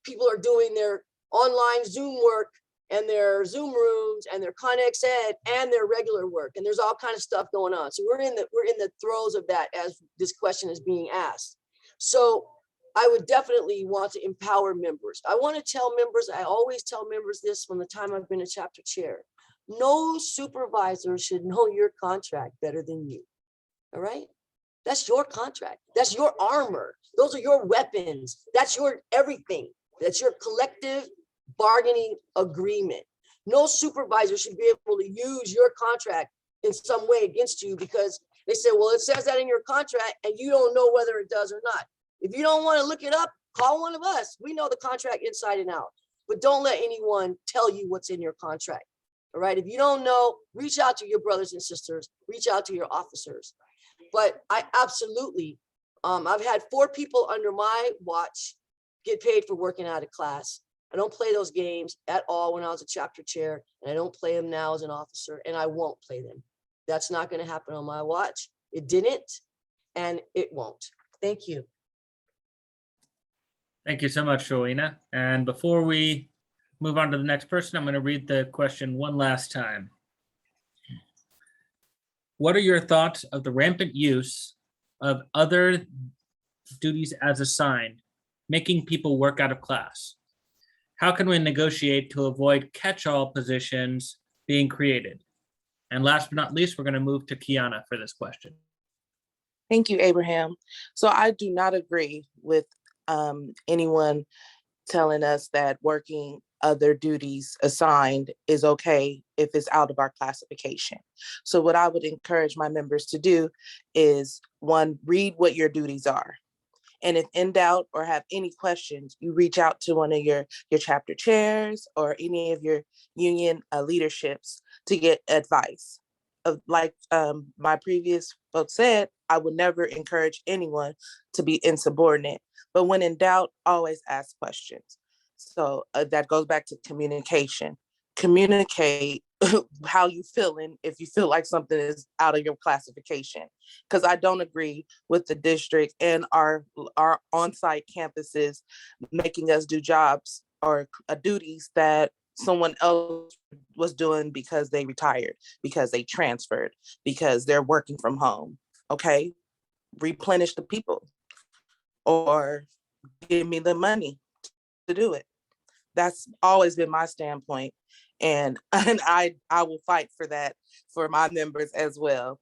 [SPEAKER 4] People are doing their online Zoom work and their Zoom rooms and their Connex Ed and their regular work. And there's all kinds of stuff going on. So we're in the throes of that as this question is being asked. So I would definitely want to empower members. I want to tell members, I always tell members this from the time I've been a chapter chair, no supervisor should know your contract better than you. All right? That's your contract. That's your armor. Those are your weapons. That's your everything. That's your collective bargaining agreement. No supervisor should be able to use your contract in some way against you because they say, well, it says that in your contract and you don't know whether it does or not. If you don't want to look it up, call one of us. We know the contract inside and out, but don't let anyone tell you what's in your contract. All right. If you don't know, reach out to your brothers and sisters, reach out to your officers. But I absolutely, I've had 4 people under my watch get paid for working out of class. I don't play those games at all when I was a chapter chair, and I don't play them now as an officer, and I won't play them. That's not going to happen on my watch. It didn't, and it won't. Thank you.
[SPEAKER 3] Thank you so much, Rowena. And before we move on to the next person, I'm going to read the question one last time. What are your thoughts of the rampant use of other duties as assigned, making people work out of class? How can we negotiate to avoid catch-all positions being created? And last but not least, we're going to move to Kiana for this question.
[SPEAKER 7] Thank you, Abraham. So I do not agree with anyone telling us that working other duties assigned is okay if it's out of our classification. So what I would encourage my members to do is, one, read what your duties are. And if in doubt or have any questions, you reach out to one of your chapter chairs or any of your union leaderships to get advice. Like my previous folks said, I would never encourage anyone to be insubordinate. But when in doubt, always ask questions. So that goes back to communication. Communicate how you feeling if you feel like something is out of your classification. Because I don't agree with the district and our on-site campuses making us do jobs or duties that someone else was doing because they retired, because they transferred, because they're working from home. Okay, replenish the people or give me the money to do it. That's always been my standpoint. And I will fight for that for my members as well.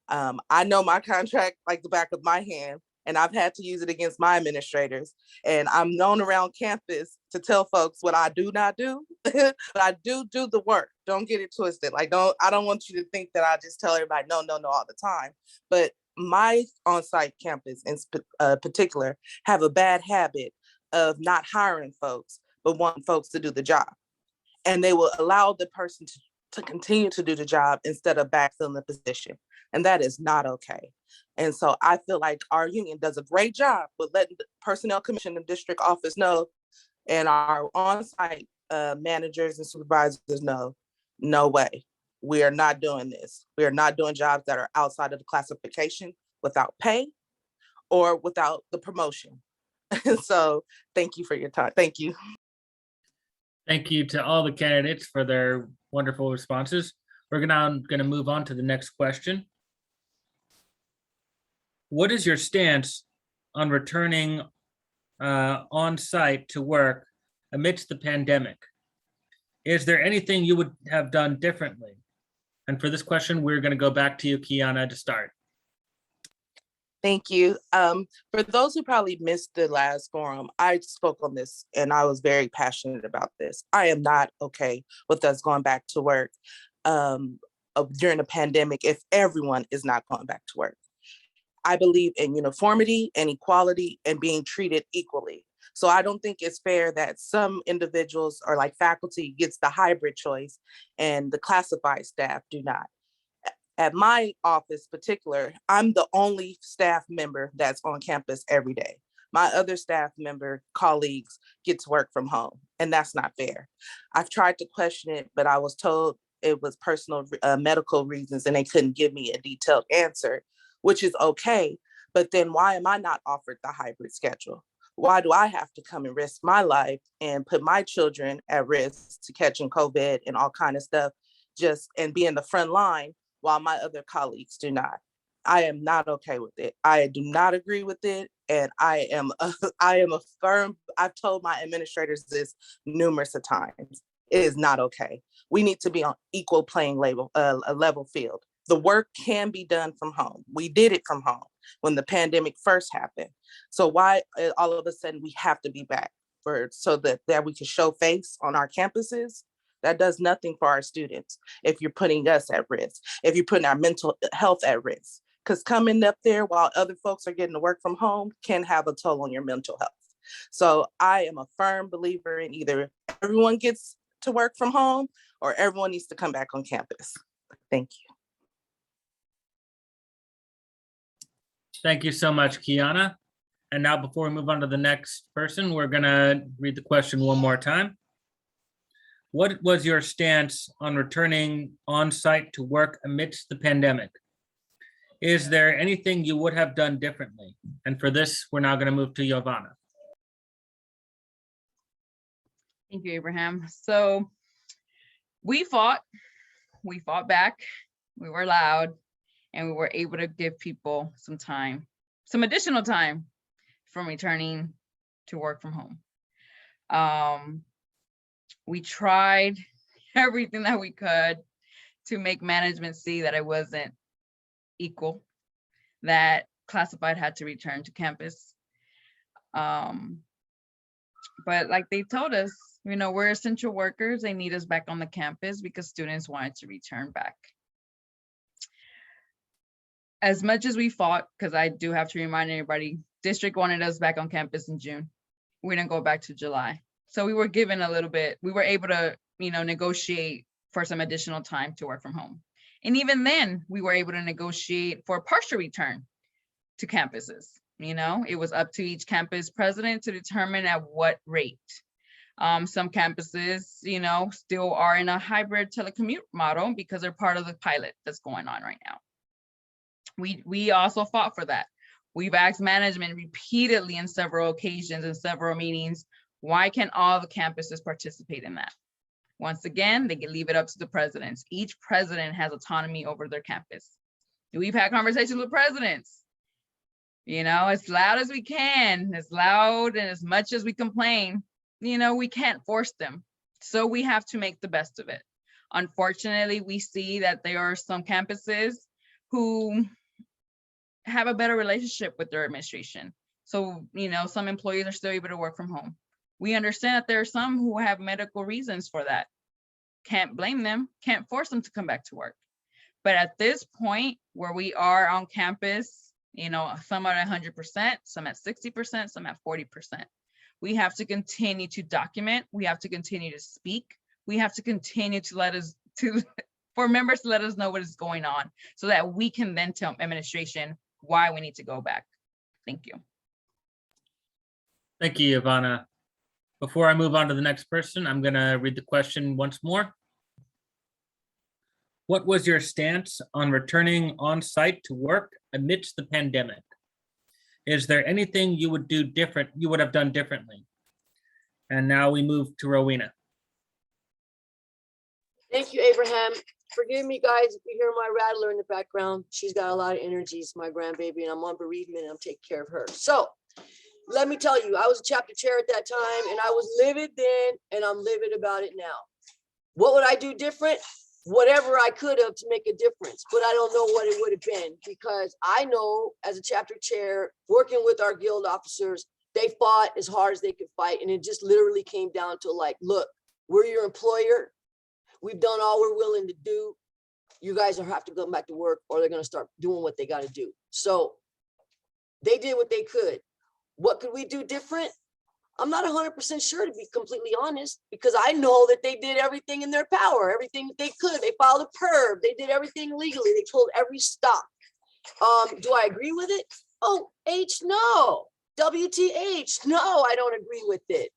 [SPEAKER 7] I know my contract like the back of my hand, and I've had to use it against my administrators. And I'm known around campus to tell folks what I do not do, but I do the work. Don't get it twisted. Like, I don't want you to think that I just tell everybody no all the time. But my on-site campus in particular have a bad habit of not hiring folks, but wanting folks to do the job. And they will allow the person to continue to do the job instead of backfilling the position. And that is not okay. And so I feel like our union does a great job with letting the Personnel Commission and district office know, and our on-site managers and supervisors know, no way, we are not doing this. We are not doing jobs that are outside of the classification without pay or without the promotion. So thank you for your time. Thank you.
[SPEAKER 3] Thank you to all the candidates for their wonderful responses. We're now going to move on to the next question. What is your stance on returning on site to work amidst the pandemic? Is there anything you would have done differently? And for this question, we're going to go back to you, Kiana, to start.
[SPEAKER 7] Thank you. For those who probably missed the last forum, I spoke on this and I was very passionate about this. I am not okay with us going back to work during the pandemic if everyone is not going back to work. I believe in uniformity and equality and being treated equally. So I don't think it's fair that some individuals or like faculty gets the hybrid choice and the classified staff do not. At my office particular, I'm the only staff member that's on campus every day. My other staff member colleagues get to work from home, and that's not fair. I've tried to question it, but I was told it was personal medical reasons and they couldn't give me a detailed answer, which is okay. But then why am I not offered the hybrid schedule? Why do I have to come and risk my life and put my children at risk to catching COVID and all kind of stuff and be in the front line while my other colleagues do not? I am not okay with it. I do not agree with it. And I am a firm, I've told my administrators this numerous of times. It is not okay. We need to be on equal playing a level field. The work can be done from home. We did it from home when the pandemic first happened. So why all of a sudden we have to be back so that we can show face on our campuses? That does nothing for our students if you're putting us at risk, if you're putting our mental health at risk. Because coming up there while other folks are getting to work from home can have a toll on your mental health. So I am a firm believer in either everyone gets to work from home or everyone needs to come back on campus. Thank you.
[SPEAKER 3] Thank you so much, Kiana. And now before we move on to the next person, we're gonna read the question one more time. What was your stance on returning on-site to work amidst the pandemic? Is there anything you would have done differently? And for this, we're now gonna move to Giovanna.
[SPEAKER 8] Thank you, Abraham. So we fought back, we were loud, and we were able to give people some time, some additional time from returning to work from home. We tried everything that we could to make management see that it wasn't equal, that classified had to return to campus. But like they told us, you know, we're essential workers. They need us back on the campus because students wanted to return back. As much as we fought, because I do have to remind everybody, district wanted us back on campus in June. We didn't go back to July. So we were given a little bit, we were able to, you know, negotiate for some additional time to work from home. And even then we were able to negotiate for a partial return to campuses. You know, it was up to each campus president to determine at what rate. Some campuses, you know, still are in a hybrid telecommute model because they're part of the pilot that's going on right now. We also fought for that. We've asked management repeatedly in several occasions and several meetings, why can't all the campuses participate in that? Once again, they can leave it up to the presidents. Each president has autonomy over their campus. We've had conversations with presidents, you know, as loud as we can, as loud and as much as we complain, you know, we can't force them. So we have to make the best of it. Unfortunately, we see that there are some campuses who have a better relationship with their administration. So, you know, some employees are still able to work from home. We understand that there are some who have medical reasons for that. Can't blame them, can't force them to come back to work. But at this point where we are on campus, you know, some are at 100%, some at 60%, some at 40%. We have to continue to document, we have to continue to speak, we have to continue to for members to let us know what is going on so that we can then tell administration why we need to go back. Thank you.
[SPEAKER 3] Thank you, Ivana. Before I move on to the next person, I'm gonna read the question once more. What was your stance on returning on-site to work amidst the pandemic? Is there anything you would have done differently? And now we move to Rowena.
[SPEAKER 4] Thank you, Abraham. Forgive me, guys, if you hear my rattler in the background. She's got a lot of energy. It's my grandbaby, and I'm on bereavement, and I'm taking care of her. So let me tell you, I was a chapter chair at that time, and I was livid then, and I'm livid about it now. What would I do different? Whatever I could have to make a difference, but I don't know what it would have been, because I know as a chapter chair, working with our guild officers, they fought as hard as they could fight, and it just literally came down to like, look, we're your employer. We've done all we're willing to do. You guys will have to go back to work, or they're going to start doing what they got to do. So they did what they could. What could we do different? I'm not 100% sure, to be completely honest, because I know that they did everything in their power, everything that they could. They filed a perb. They did everything legally. They told every stop. Do I agree with it? Oh, no. WTH, no, I don't agree with it.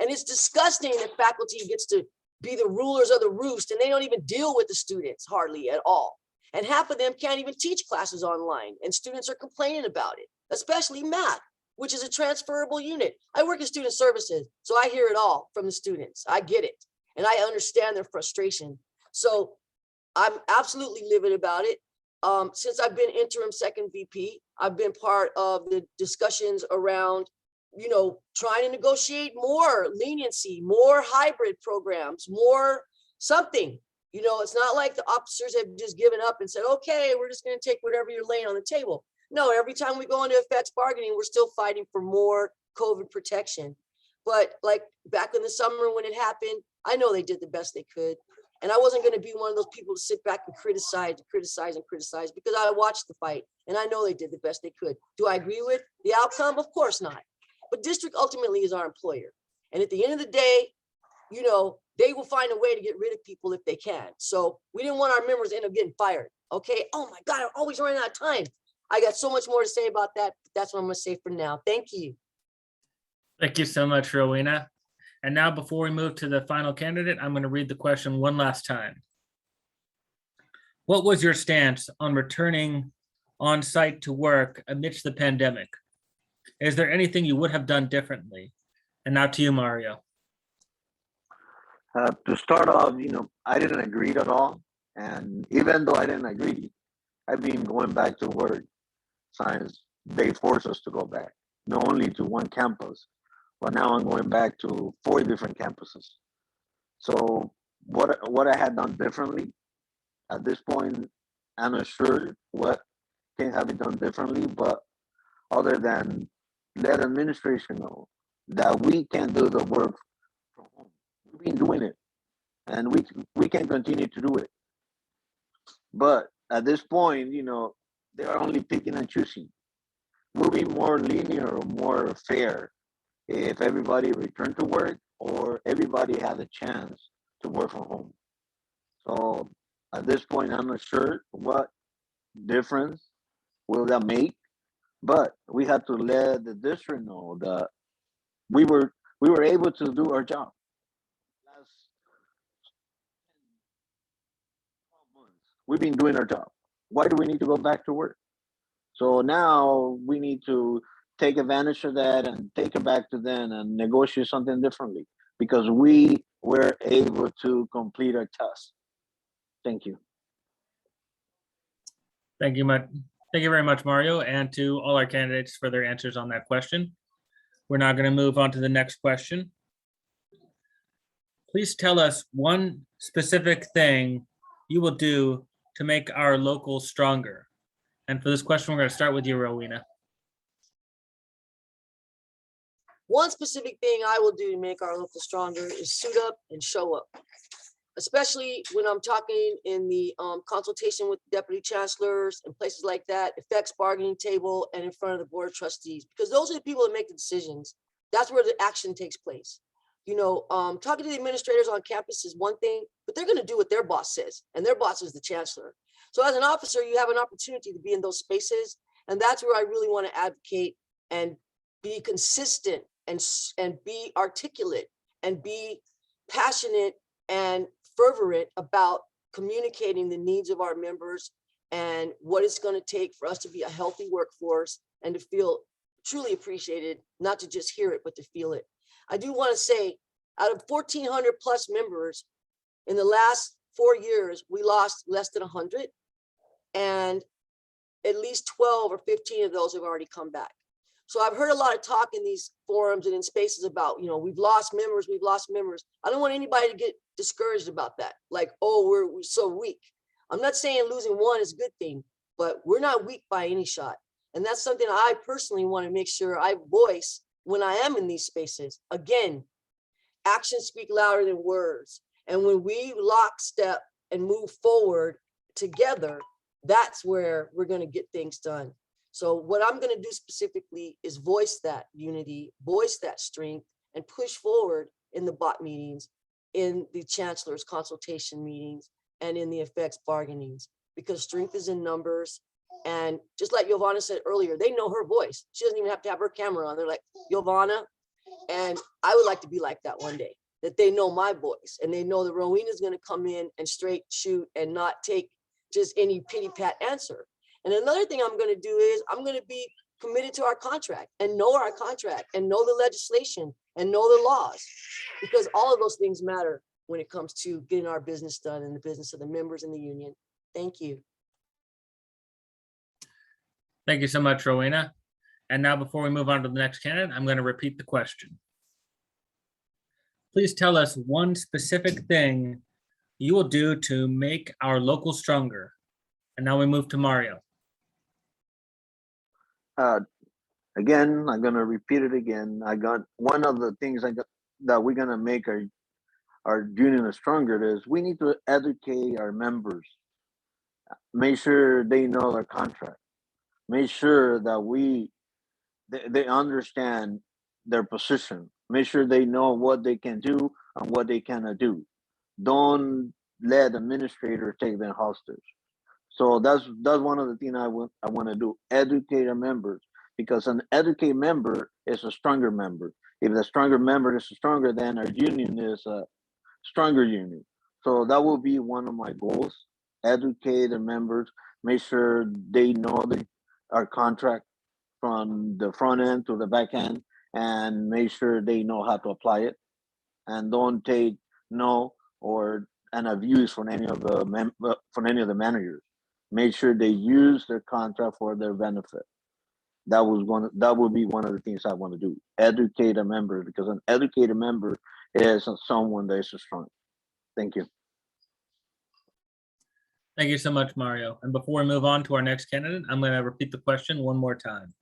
[SPEAKER 4] And it's disgusting that faculty gets to be the rulers of the roost, and they don't even deal with the students hardly at all. And half of them can't even teach classes online, and students are complaining about it, especially math, which is a transferable unit. I work in student services, so I hear it all from the students. I get it, and I understand their frustration. So I'm absolutely livid about it. Since I've been interim second VP, I've been part of the discussions around, you know, trying to negotiate more leniency, more hybrid programs, more something. You know, it's not like the officers have just given up and said, okay, we're just going to take whatever you're laying on the table. No, every time we go into effects bargaining, we're still fighting for more COVID protection. But like back in the summer when it happened, I know they did the best they could. And I wasn't going to be one of those people to sit back and criticize because I watched the fight and I know they did the best they could. Do I agree with the outcome? Of course not. But district ultimately is our employer. And at the end of the day, you know, they will find a way to get rid of people if they can. So we didn't want our members to end up getting fired. Okay. Oh my God, I'm always running out of time. I got so much more to say about that. But that's what I'm gonna say for now. Thank you.
[SPEAKER 3] Thank you so much, Rowena. And now, before we move to the final candidate, I'm going to read the question one last time. What was your stance on returning on site to work amidst the pandemic? Is there anything you would have done differently? And now to you, Mario.
[SPEAKER 5] To start off, I didn't agree at all. And even though I didn't agree, I've been going back to work since they forced us to go back, not only to one campus, but now I'm going back to 4 different campuses. So what I had done differently at this point, I'm not sure what can have been done differently, but other than let administration know that we can do the work from home. We've been doing it, and we can continue to do it. But at this point, they are only picking and choosing. Will be more linear or more fair if everybody returned to work or everybody had a chance to work from home. So at this point, I'm not sure what difference will that make, but we had to let the district know that we were able to do our job. Last 12 months, we've been doing our job. Why do we need to go back to work? So now we need to take advantage of that and take it back to them and negotiate something differently because we were able to complete our task. Thank you.
[SPEAKER 3] Thank you much. Thank you very much, Mario, and to all our candidates for their answers on that question. We're now going to move on to the next question. Please tell us one specific thing you will do to make our local stronger. And for this question, we're going to start with you, Rowena.
[SPEAKER 4] One specific thing I will do to make our local stronger is suit up and show up, especially when I'm talking in the consultation with deputy chancellors and places like that, effects bargaining table, and in front of the board of trustees, because those are the people that make the decisions. That's where the action takes place. Talking to the administrators on campus is one thing, but they're going to do what their boss says, and their boss is the chancellor. So as an officer, you have an opportunity to be in those spaces, and that's where I really want to advocate and be consistent and be articulate and be passionate and fervent about communicating the needs of our members and what it's going to take for us to be a healthy workforce and to feel truly appreciated, not to just hear it, but to feel it. I do want to say, out of 1,400 plus members in the last 4 years, we lost less than 100, and at least 12 or 15 of those have already come back. So I've heard a lot of talk in these forums and in spaces about, we've lost members, we've lost members. I don't want anybody to get discouraged about that. Like, oh, we're so weak. I'm not saying losing one is a good thing, but we're not weak by any shot. And that's something I personally want to make sure I voice when I am in these spaces. Again, actions speak louder than words. And when we lockstep and move forward together, that's where we're going to get things done. So what I'm going to do specifically is voice that unity, voice that strength, and push forward in the BOT meetings, in the chancellor's consultation meetings, and in the effects bargainings, because strength is in numbers. And just like Giovanna said earlier, they know her voice. She doesn't even have to have her camera on. They're like, Giovanna. And I would like to be like that one day, that they know my voice and they know that Rowena's going to come in and straight shoot and not take just any pity pat answer. And another thing I'm going to do is I'm going to be committed to our contract and know our contract and know the legislation and know the laws, because all of those things matter when it comes to getting our business done and the business of the members in the union. Thank you.
[SPEAKER 3] Thank you so much, Rowena. And now, before we move on to the next candidate, I'm going to repeat the question. Please tell us one specific thing you will do to make our local stronger. And now we move to Mario.
[SPEAKER 5] Again, I'm gonna repeat it again. I got one of the things that we're gonna make our union stronger is we need to educate our members, make sure they know their contract, make sure that they understand their position, make sure they know what they can do and what they cannot do. Don't let administrators take them hostage. So that's one of the things I want to do. Educate our members, because an educated member is a stronger member. If the stronger member is stronger, then our union is a stronger union. So that will be one of my goals. Educate the members, make sure they know our contract from the front end to the back end, and make sure they know how to apply it, and don't take no or an abuse from any of the managers. Make sure they use their contract for their benefit. That would be one of the things I want to do. Educate a member, because an educated member is someone that is strong. Thank you.
[SPEAKER 3] Thank you so much, Mario. And before we move on to our next candidate, I'm going to repeat the question one more time.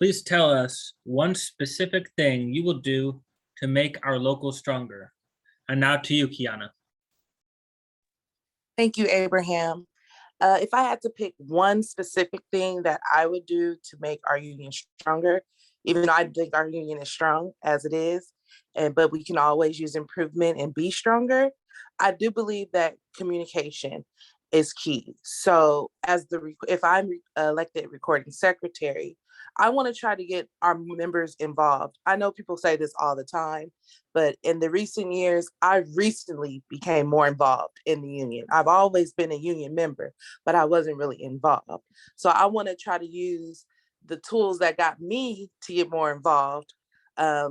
[SPEAKER 3] Please tell us one specific thing you will do to make our local stronger. And now to you, Kiana.
[SPEAKER 7] Thank you, Abraham. If I had to pick one specific thing that I would do to make our union stronger, even though I think our union is strong as it is, but we can always use improvement and be stronger, I do believe that communication is key. So if I'm elected recording secretary, I want to try to get our members involved. I know people say this all the time, but in the recent years, I recently became more involved in the union. I've always been a union member, but I wasn't really involved. So I want to try to use the tools that got me to get more involved.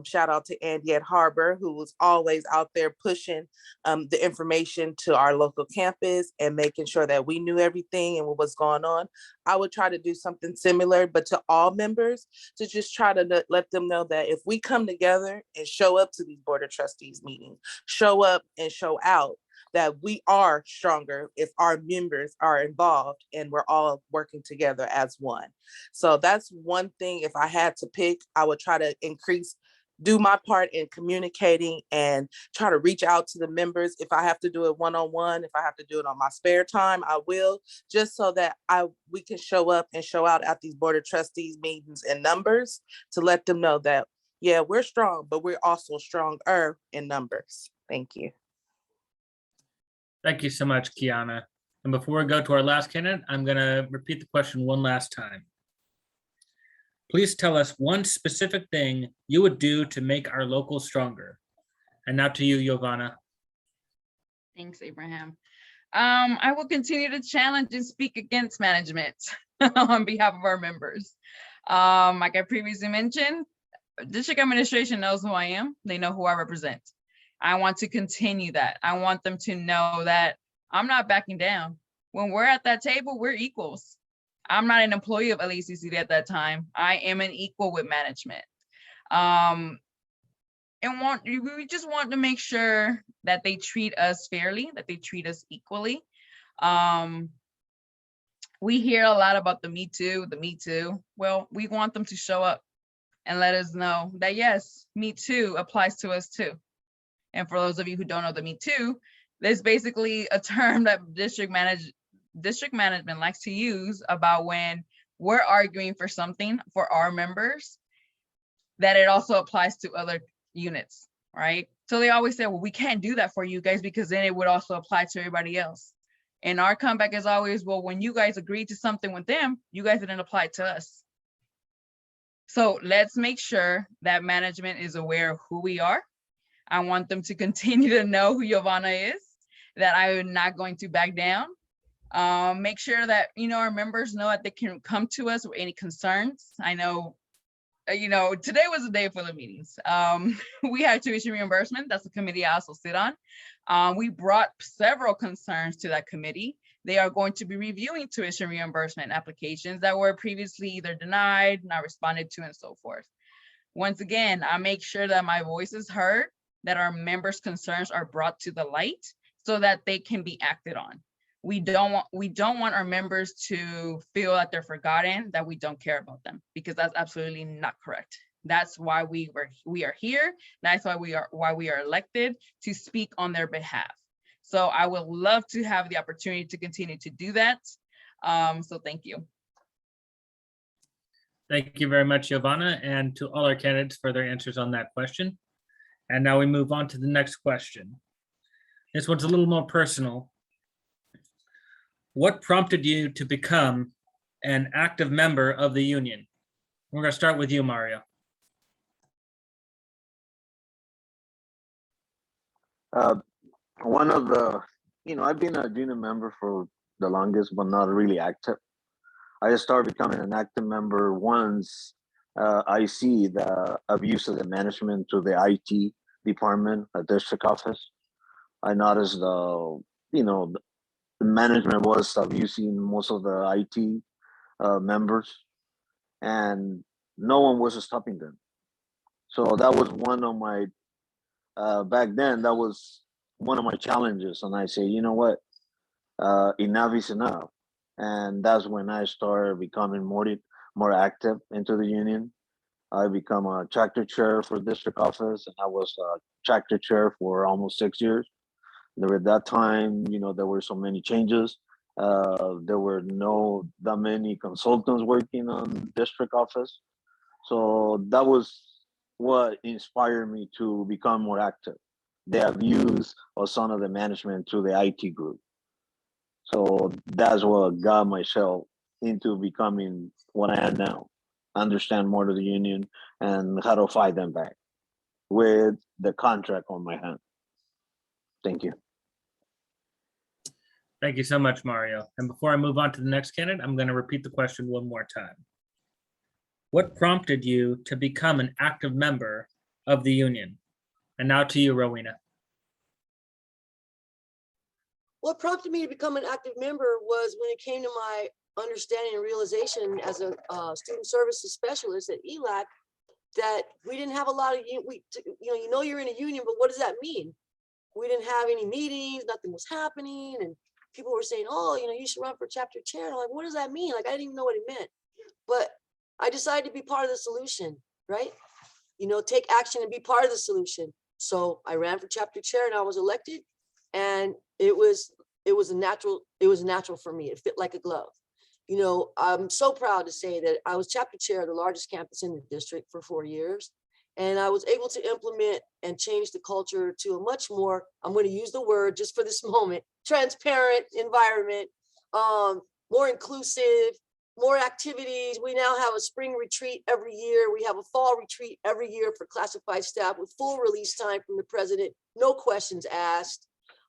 [SPEAKER 7] Shout out to Andy at Harbor, who was always out there pushing the information to our local campus and making sure that we knew everything and what was going on. I would try to do something similar, but to all members, to just try to let them know that if we come together and show up to these Board of Trustees meetings, show up and show out, that we are stronger if our members are involved and we're all working together as one. So that's one thing. If I had to pick, I would try to do my part in communicating and try to reach out to the members. If I have to do it one-on-one, if I have to do it on my spare time, I will, just so that we can show up and show out at these Board of Trustees meetings in numbers, to let them know that, yeah, we're strong, but we're also stronger in numbers. Thank you.
[SPEAKER 3] Thank you so much, Kiana. And before we go to our last candidate, I'm going to repeat the question one last time. Please tell us one specific thing you would do to make our local stronger. And now to you, Giovanna.
[SPEAKER 8] Thanks, Abraham. I will continue to challenge and speak against management on behalf of our members. Like I previously mentioned, district administration knows who I am. They know who I represent. I want to continue that. I want them to know that I'm not backing down. When we're at that table, we're equals. I'm not an employee of LACCD at that time. I am an equal with management. And we just want to make sure that they treat us fairly, that they treat us equally. We hear a lot about the Me Too. Well, we want them to show up and let us know that yes, Me Too applies to us too. And for those of you who don't know the Me Too, there's basically a term that district management likes to use about when we're arguing for something for our members, that it also applies to other units, right? So they always say, well, we can't do that for you guys because then it would also apply to everybody else. And our comeback is always, well, when you guys agreed to something with them, you guys didn't apply it to us. So let's make sure that management is aware of who we are. I want them to continue to know who Giovanna is, that I am not going to back down. Make sure that, our members know that they can come to us with any concerns. I know, today was a day full of meetings. We had tuition reimbursement. That's the committee I also sit on. We brought several concerns to that committee. They are going to be reviewing tuition reimbursement applications that were previously either denied, not responded to, and so forth. Once again, I make sure that my voice is heard, that our members' concerns are brought to the light so that they can be acted on. We don't want our members to feel that they're forgotten, that we don't care about them, because that's absolutely not correct. That's why we are here. That's why we are elected, to speak on their behalf. So I would love to have the opportunity to continue to do that. So thank you.
[SPEAKER 3] Thank you very much, Giovanna, and to all our candidates for their answers on that question. And now we move on to the next question. This one's a little more personal. What prompted you to become an active member of the union? We're going to start with you, Mario.
[SPEAKER 5] One of the, I've been a union member for the longest, but not really active. I started becoming an active member once I see the abuse of the management to the IT department at district office. I noticed the management was abusing most of the IT members, and no one was stopping them. So that was one of my back then. That was one of my challenges, and I say, you know what, enough is enough, and that's when I started becoming more active into the union. I become a chapter chair for district office, and I was a chapter chair for almost 6 years. There at that time, there were so many changes. There were no that many consultants working on district office. So that was what inspired me to become more active. The abuse of some of the management to the IT group. So that's what got myself into becoming what I am now. Understand more of the union and how to fight them back with the contract on my hand. Thank you.
[SPEAKER 3] Thank you so much, Mario. And before I move on to the next candidate, I'm going to repeat the question one more time. What prompted you to become an active member of the union? And now to you, Rowena.
[SPEAKER 4] What prompted me to become an active member was when it came to my understanding and realization as a student services specialist at ELAC that we didn't have a lot of, you're in a union, but what does that mean? We didn't have any meetings, nothing was happening. And people were saying, oh, you should run for chapter chair. And I'm like, what does that mean? Like, I didn't even know what it meant. But I decided to be part of the solution, right? Take action and be part of the solution. So I ran for chapter chair and I was elected, and it was a natural for me. It fit like a glove. I'm so proud to say that I was chapter chair of the largest campus in the district for 4 years. And I was able to implement and change the culture to a much more, I'm going to use the word just for this moment, transparent environment, more inclusive, more activities. We now have a spring retreat every year. We have a fall retreat every year for classified staff with full release time from the president, no questions asked,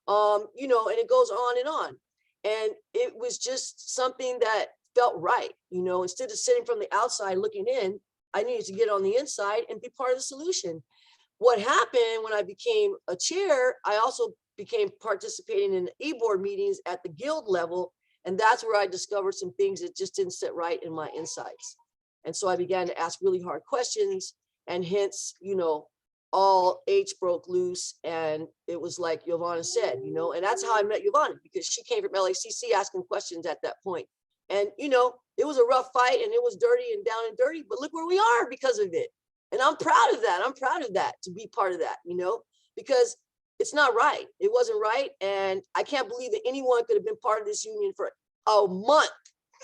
[SPEAKER 4] and it goes on and on. And it was just something that felt right. Instead of sitting from the outside looking in, I needed to get on the inside and be part of the solution. What happened when I became a chair, I also became participating in e-board meetings at the guild level. And that's where I discovered some things that just didn't sit right in my insights. And so I began to ask really hard questions, and hence, all H broke loose. And it was like Giovanna said, and that's how I met Giovanna, because she came from LACC asking questions at that point. And, it was a rough fight, and it was dirty and down and dirty, but look where we are because of it. And I'm proud of that. I'm proud of that, to be part of that, because it's not right. It wasn't right. And I can't believe that anyone could have been part of this union for a month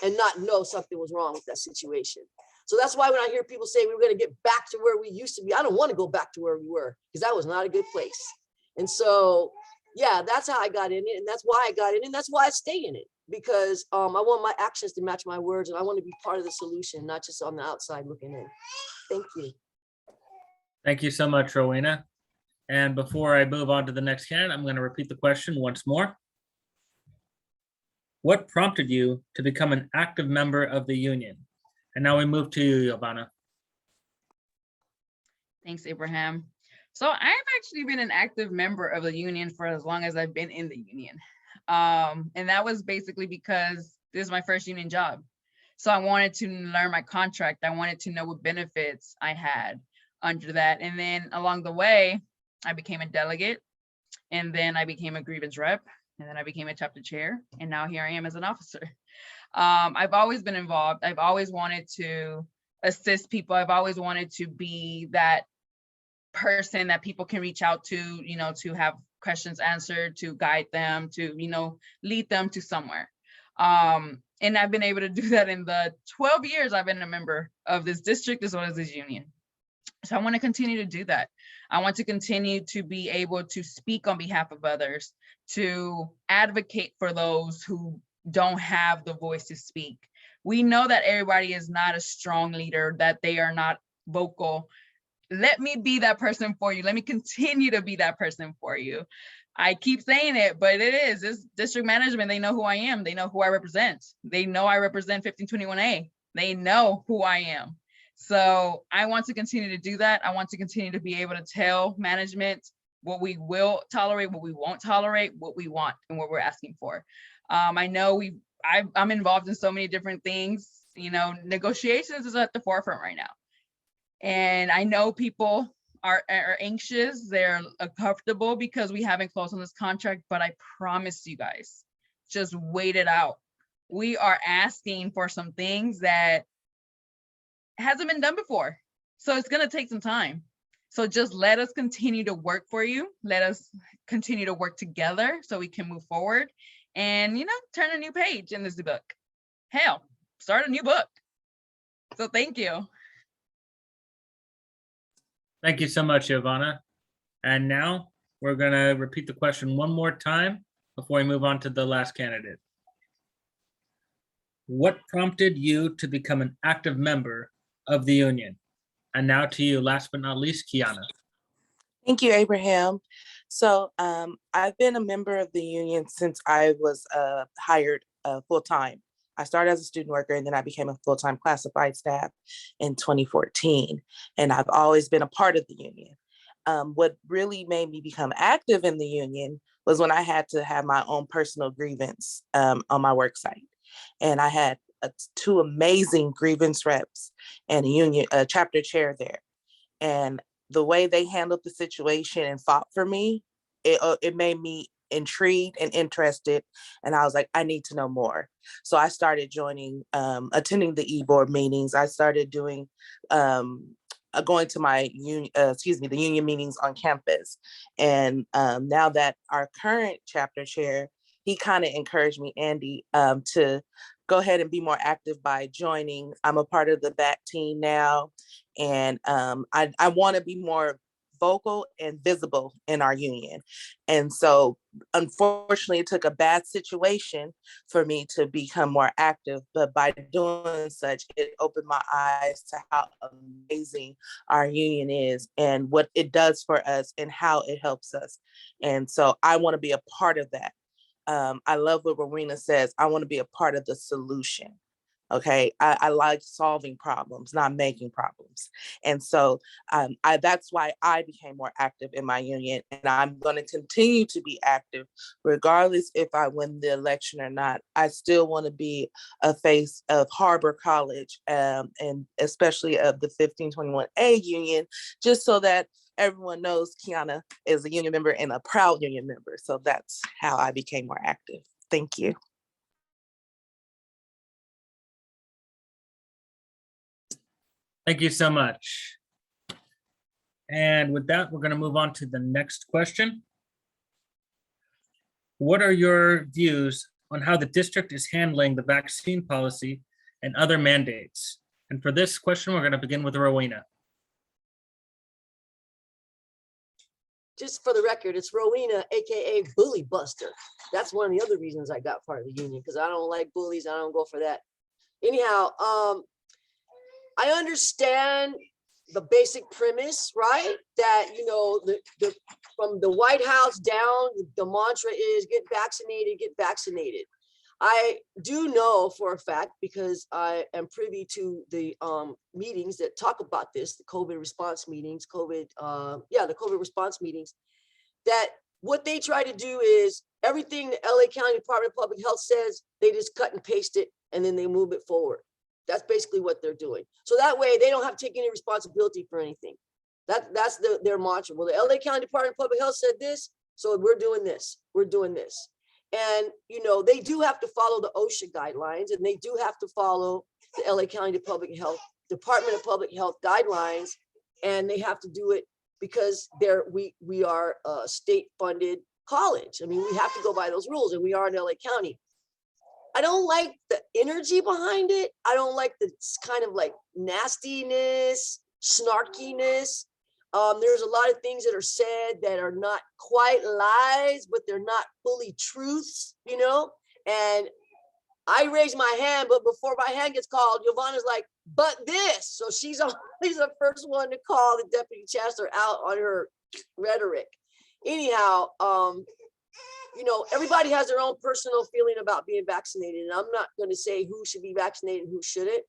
[SPEAKER 4] and not know something was wrong with that situation. So that's why when I hear people say we're going to get back to where we used to be, I don't want to go back to where we were, because that was not a good place. And so, yeah, that's how I got in it. And that's why I got in it. And that's why I stay in it, because I want my actions to match my words, and I want to be part of the solution, not just on the outside looking in. Thank you.
[SPEAKER 3] Thank you so much, Rowena. And before I move on to the next candidate, I'm going to repeat the question once more. What prompted you to become an active member of the union? And now we move to you, Giovanna.
[SPEAKER 8] Thanks, Abraham. So I've actually been an active member of the union for as long as I've been in the union. And that was basically because this is my first union job. So I wanted to learn my contract. I wanted to know what benefits I had under that. And then along the way, I became a delegate, and then I became a grievance rep, and then I became a chapter chair, and now here I am as an officer. I've always been involved. I've always wanted to assist people. I've always wanted to be that person that people can reach out to, to have questions answered, to guide them, to, lead them to somewhere. And I've been able to do that in the 12 years I've been a member of this district as well as this union. So I want to continue to do that. I want to continue to be able to speak on behalf of others, to advocate for those who don't have the voice to speak. We know that everybody is not a strong leader, that they are not vocal. Let me be that person for you. Let me continue to be that person for you. I keep saying it, but it's district management. They know who I am. They know who I represent. They know I represent 1521A. They know who I am. So I want to continue to do that. I want to continue to be able to tell management what we will tolerate, what we won't tolerate, what we want, and what we're asking for. I know I'm involved in so many different things. You know, negotiations is at the forefront right now. And I know people are anxious, they're uncomfortable because we haven't closed on this contract, but I promise you guys, just wait it out. We are asking for some things that hasn't been done before. So it's gonna take some time. So just let us continue to work for you. Let us continue to work together so we can move forward and, you know, turn a new page in this book. Hell, start a new book. So thank you.
[SPEAKER 3] Thank you so much, Giovanna. And now we're gonna repeat the question one more time before we move on to the last candidate. What prompted you to become an active member of the union? And now to you, last but not least, Kiana.
[SPEAKER 7] Thank you, Abraham. So I've been a member of the union since I was hired full-time. I started as a student worker and then I became a full-time classified staff in 2014. And I've always been a part of the union. What really made me become active in the union was when I had to have my own personal grievance on my work site. And I had two amazing grievance reps and a chapter chair there. And the way they handled the situation and fought for me, it made me intrigued and interested. And I was like, I need to know more. So I started attending the e-board meetings. I started doing, going to my the union meetings on campus. And now that our current chapter chair, he kind of encouraged me, Andy, to go ahead and be more active by joining. I'm a part of the back team now. And I want to be more vocal and visible in our union. And so unfortunately, it took a bad situation for me to become more active, but by doing such, it opened my eyes to how amazing our union is and what it does for us and how it helps us. And so I want to be a part of that. I love what Rowena says. I want to be a part of the solution. Okay, I like solving problems, not making problems. And so that's why I became more active in my union. And I'm going to continue to be active, regardless if I win the election or not. I still want to be a face of Harbor College, and especially of the 1521A union, just so that everyone knows Kiana is a union member and a proud union member. So that's how I became more active. Thank you.
[SPEAKER 3] Thank you so much. And with that, we're going to move on to the next question. What are your views on how the district is handling the vaccine policy and other mandates? And for this question, we're going to begin with Rowena.
[SPEAKER 4] Just for the record, it's Rowena, AKA Bully Buster. That's one of the other reasons I got part of the union, because I don't like bullies. I don't go for that. Anyhow, I understand the basic premise, right? That, you know, from the White House down, the mantra is get vaccinated, get vaccinated. I do know for a fact, because I am privy to the meetings that talk about this, the COVID response meetings, the COVID response meetings, that what they try to do is everything the LA County Department of Public Health says, they just cut and paste it and then they move it forward. That's basically what they're doing. So that way they don't have to take any responsibility for anything. That's their mantra. Well, the LA County Department of Public Health said this, so we're doing this. We're doing this. And, you know, they do have to follow the OSHA guidelines, and they do have to follow the LA County Department of Public Health guidelines. And they have to do it because we are a state-funded college. I mean, we have to go by those rules, and we are in LA County. I don't like the energy behind it. I don't like the kind of like nastiness, snarkiness. There's a lot of things that are said that are not quite lies, but they're not fully truths, you know? And I raised my hand, but before my hand gets called, Giovanna's like, but this. So she's always the first one to call the deputy chancellor out on her rhetoric. Anyhow, you know, everybody has their own personal feeling about being vaccinated, and I'm not going to say who should be vaccinated and who shouldn't.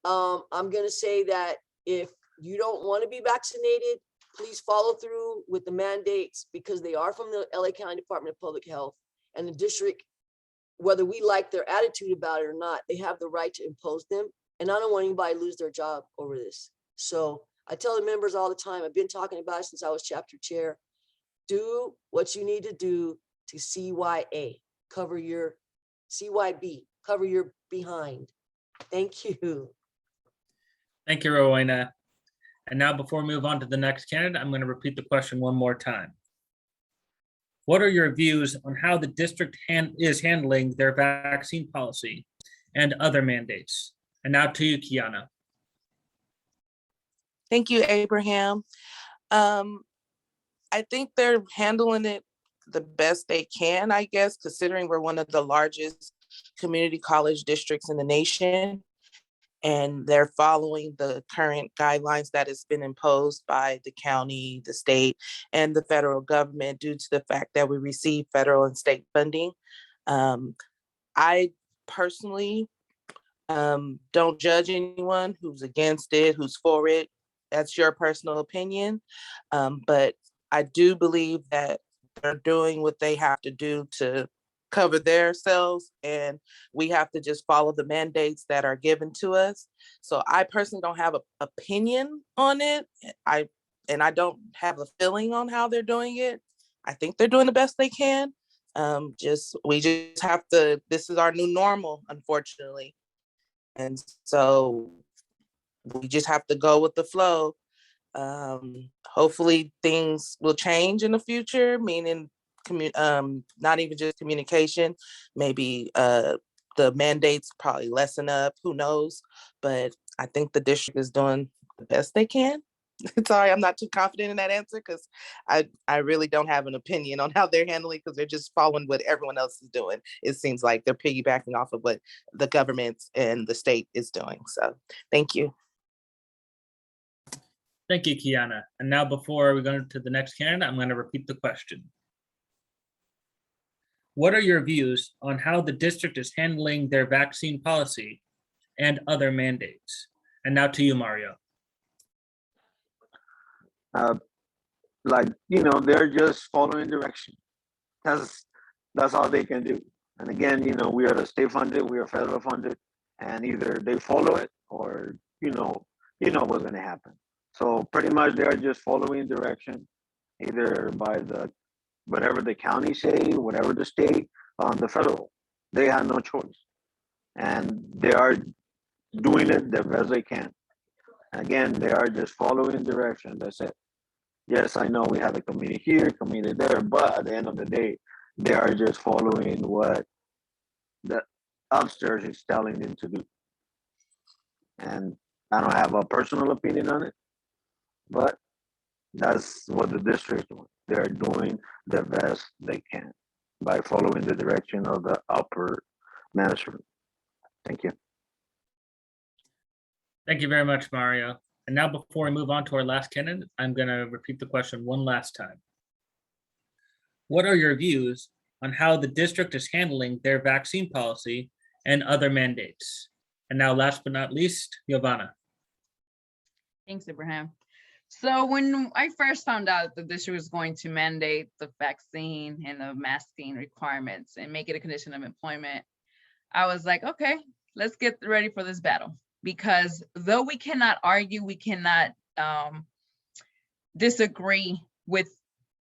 [SPEAKER 4] I'm going to say that if you don't want to be vaccinated, please follow through with the mandates, because they are from the LA County Department of Public Health, and the district, whether we like their attitude about it or not, they have the right to impose them. And I don't want anybody to lose their job over this. So I tell the members all the time, I've been talking about it since I was chapter chair. Do what you need to do to CYA, cover your CYB, cover your behind. Thank you.
[SPEAKER 3] Thank you, Rowena. And now before we move on to the next candidate, I'm going to repeat the question one more time. What are your views on how the district is handling their vaccine policy and other mandates? And now to you, Kiana.
[SPEAKER 7] Thank you, Abraham. I think they're handling it the best they can, I guess, considering we're one of the largest community college districts in the nation. And they're following the current guidelines that has been imposed by the county, the state, and the federal government due to the fact that we receive federal and state funding. I personally don't judge anyone who's against it, who's for it. That's your personal opinion. But I do believe that they're doing what they have to do to cover themselves, and we have to just follow the mandates that are given to us. So I personally don't have an opinion on it. I don't have a feeling on how they're doing it. I think they're doing the best they can. We just have to, this is our new normal, unfortunately. And so we just have to go with the flow. Hopefully things will change in the future, meaning not even just communication, maybe the mandates probably lessen up, who knows? But I think the district is doing the best they can. Sorry, I'm not too confident in that answer because I really don't have an opinion on how they're handling, because they're just following what everyone else is doing. It seems like they're piggybacking off of what the government and the state is doing. So thank you.
[SPEAKER 3] Thank you, Kiana. And now before we go to the next candidate, I'm going to repeat the question. What are your views on how the district is handling their vaccine policy and other mandates? And now to you, Mario.
[SPEAKER 5] They're just following direction. That's all they can do. And again, we are the state funded, we are federal funded, and either they follow it or what's going to happen. So pretty much they are just following direction, either by whatever the county say, whatever the state, the federal. They have no choice, and they are doing it the best they can. Again, they are just following direction. That's it. Yes, I know we have a committee here, committee there, but at the end of the day, they are just following what the upstairs is telling them to do. And I don't have a personal opinion on it, but that's what the district is doing. They're doing the best they can by following the direction of the upper management. Thank you.
[SPEAKER 3] Thank you very much, Mario. And now before we move on to our last candidate, I'm going to repeat the question one last time. What are your views on how the district is handling their vaccine policy and other mandates? And now last but not least, Giovanna.
[SPEAKER 8] Thanks, Abraham. So when I first found out that the district was going to mandate the vaccine and the masking requirements and make it a condition of employment, I was like, okay, let's get ready for this battle. Because though we cannot argue, we cannot disagree with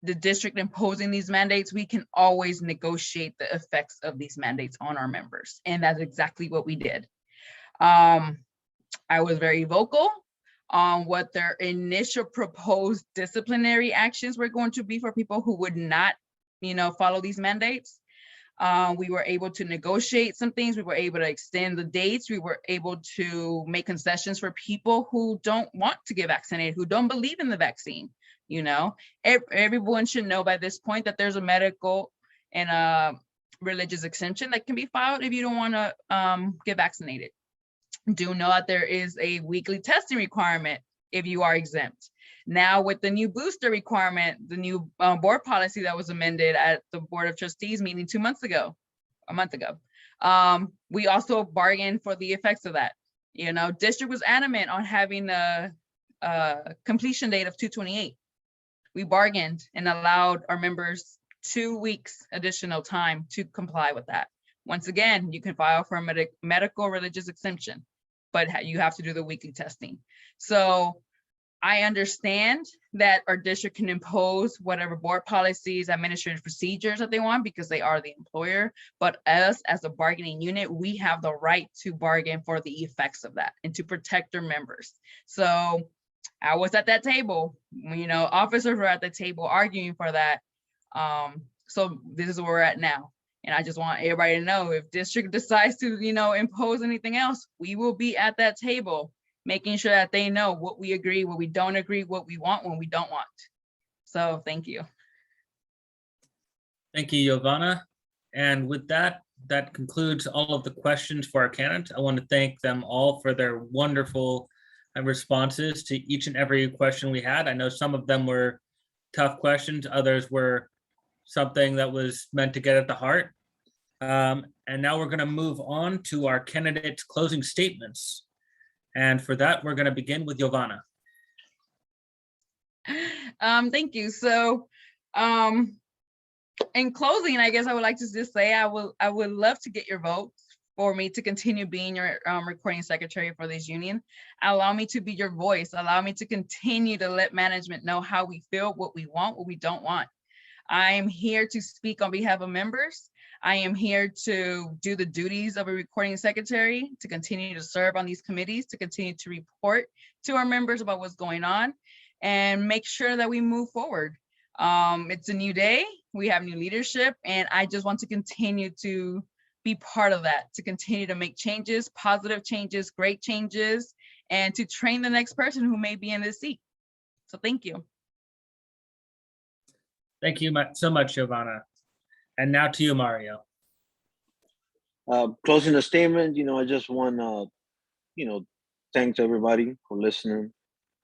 [SPEAKER 8] the district imposing these mandates, we can always negotiate the effects of these mandates on our members. And that's exactly what we did. I was very vocal on what their initial proposed disciplinary actions were going to be for people who would not, follow these mandates. We were able to negotiate some things. We were able to extend the dates. We were able to make concessions for people who don't want to get vaccinated, who don't believe in the vaccine. Everyone should know by this point that there's a medical and religious exemption that can be filed if you don't want to get vaccinated. Do know that there is a weekly testing requirement if you are exempt. Now with the new booster requirement, the new board policy that was amended at the Board of Trustees meeting a month ago, we also bargained for the effects of that. You know, district was adamant on having a completion date of 2/28. We bargained and allowed our members 2 weeks additional time to comply with that. Once again, you can file for a medical religious exemption, but you have to do the weekly testing. So I understand that our district can impose whatever board policies, administrative procedures that they want because they are the employer, but us as a bargaining unit, we have the right to bargain for the effects of that and to protect our members. So I was at that table, you know, officers were at the table arguing for that. So this is where we're at now. And I just want everybody to know if district decides to, you know, impose anything else, we will be at that table, making sure that they know what we agree, what we don't agree, what we want, what we don't want. So thank you.
[SPEAKER 3] Thank you, Giovanna. And with that, that concludes all of the questions for our candidates. I want to thank them all for their wonderful responses to each and every question we had. I know some of them were tough questions, others were something that was meant to get at the heart. And now we're going to move on to our candidates' closing statements. And for that, we're going to begin with Giovanna.
[SPEAKER 8] Thank you. So in closing, I guess I would like to just say I would love to get your vote for me to continue being your recording secretary for this union. Allow me to be your voice. Allow me to continue to let management know how we feel, what we want, what we don't want. I am here to speak on behalf of members. I am here to do the duties of a recording secretary, to continue to serve on these committees, to continue to report to our members about what's going on and make sure that we move forward. It's a new day, we have new leadership, and I just want to continue to be part of that, to continue to make changes, positive changes, great changes, and to train the next person who may be in this seat. So thank you.
[SPEAKER 3] Thank you so much, Giovanna. And now to you, Mario.
[SPEAKER 5] Closing the statement, I just want to, thanks everybody for listening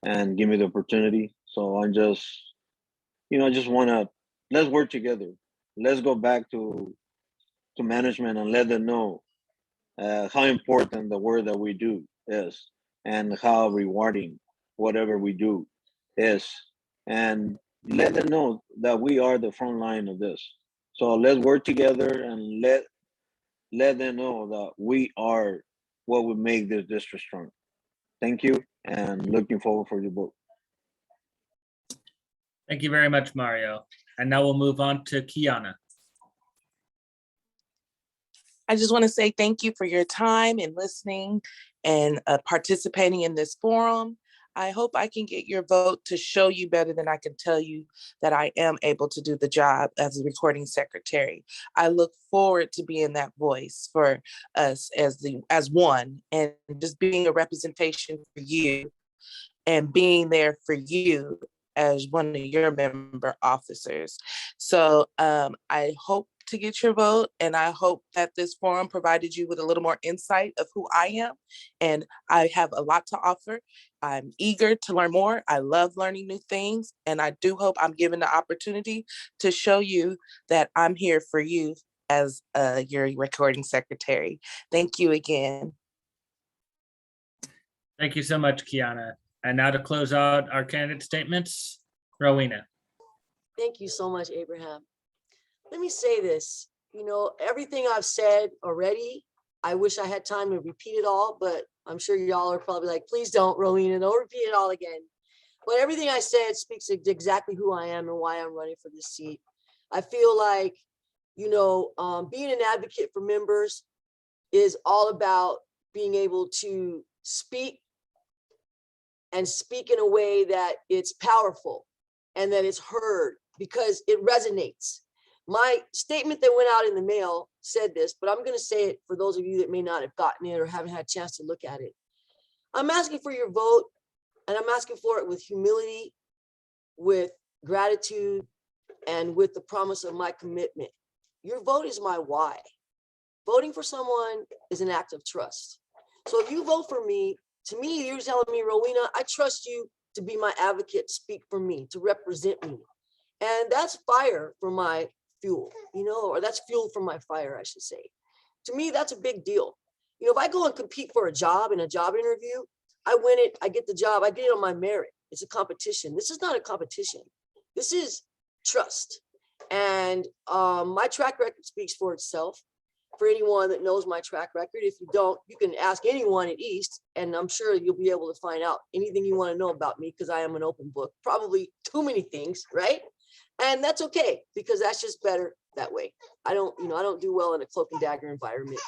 [SPEAKER 5] and give me the opportunity. So I'm just, I just want to, let's work together. Let's go back to management and let them know how important the work that we do is and how rewarding whatever we do is. And let them know that we are the front line of this. So let's work together and let them know that we are what would make this district strong. Thank you, and looking forward for your vote.
[SPEAKER 3] Thank you very much, Mario. And now we'll move on to Kiana.
[SPEAKER 7] I just want to say thank you for your time and listening and participating in this forum. I hope I can get your vote to show you better than I can tell you that I am able to do the job as a recording secretary. I look forward to being that voice for us as one, and just being a representation for you and being there for you as one of your member officers. So I hope to get your vote, and I hope that this forum provided you with a little more insight of who I am, and I have a lot to offer. I'm eager to learn more. I love learning new things, and I do hope I'm given the opportunity to show you that I'm here for you as your recording secretary. Thank you again.
[SPEAKER 3] Thank you so much, Kiana. And now to close out our candidate statements, Rowena.
[SPEAKER 4] Thank you so much, Abraham. Let me say this, everything I've said already, I wish I had time to repeat it all, but I'm sure y'all are probably like, please don't, Rowena, don't repeat it all again. But everything I said speaks to exactly who I am and why I'm running for this seat. I feel like, being an advocate for members is all about being able to speak and speak in a way that it's powerful and that it's heard because it resonates. My statement that went out in the mail said this, but I'm going to say it for those of you that may not have gotten it or haven't had a chance to look at it. I'm asking for your vote, and I'm asking for it with humility, with gratitude, and with the promise of my commitment Your vote is my why. Voting for someone is an act of trust. So if you vote for me, to me, you're telling me, Rowena, I trust you to be my advocate, speak for me, to represent me. And that's fire for my fuel, you know, or that's fuel for my fire, I should say. To me, that's a big deal. You know, if I go and compete for a job in a job interview, I win it, I get the job, I get it on my merit. It's a competition. This is not a competition. This is trust. And my track record speaks for itself. For anyone that knows my track record, if you don't, you can ask anyone at East, and I'm sure you'll be able to find out anything you want to know about me because I am an open book. Probably too many things, right? And that's okay because that's just better that way. I don't do well in a cloak and dagger environment.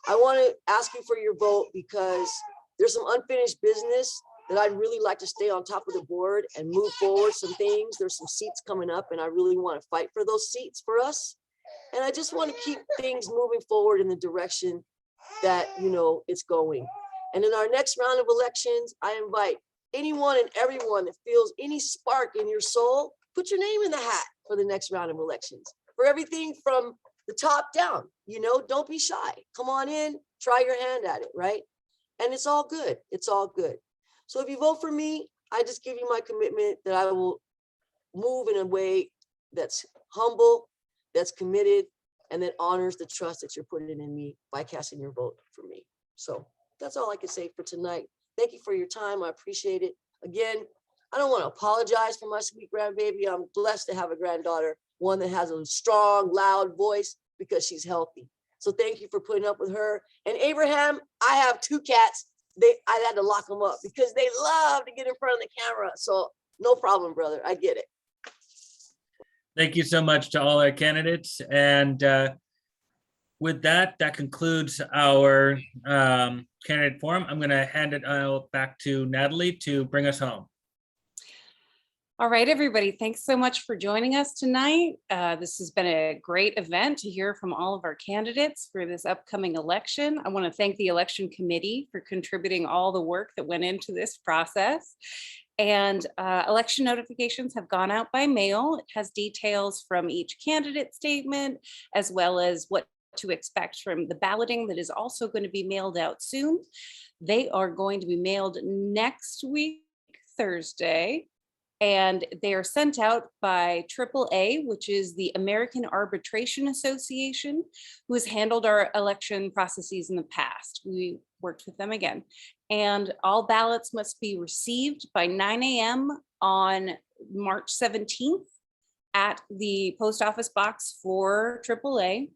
[SPEAKER 4] I want to ask you for your vote because there's some unfinished business that I'd really like to stay on top of the board and move forward some things. There's some seats coming up and I really want to fight for those seats for us. And I just want to keep things moving forward in the direction that, you know, it's going. And in our next round of elections, I invite anyone and everyone that feels any spark in your soul, put your name in the hat for the next round of elections. For everything from the top down, you know, don't be shy. Come on in, try your hand at it, right? And it's all good. It's all good. So if you vote for me, I just give you my commitment that I will move in a way that's humble, that's committed, and that honors the trust that you're putting in me by casting your vote for me. So that's all I can say for tonight. Thank you for your time. I appreciate it. Again, I don't want to apologize for my sweet grandbaby. I'm blessed to have a granddaughter, one that has a strong, loud voice because she's healthy. So thank you for putting up with her. And Abraham, I have 2 cats. I had to lock them up because they love to get in front of the camera. So no problem, brother. I get it.
[SPEAKER 3] Thank you so much to all our candidates. And with that, that concludes our candidate forum. I'm going to hand it back to Natalie to bring us home.
[SPEAKER 1] All right, everybody, thanks so much for joining us tonight. This has been a great event to hear from all of our candidates for this upcoming election. I want to thank the election committee for contributing all the work that went into this process. And election notifications have gone out by mail. It has details from each candidate statement, as well as what to expect from the balloting that is also going to be mailed out soon. They are going to be mailed next week, Thursday. And they are sent out by AAA, which is the American Arbitration Association, who has handled our election processes in the past. We worked with them again. And all ballots must be received by 9 a.m. on March 17th at the post office box for AAA.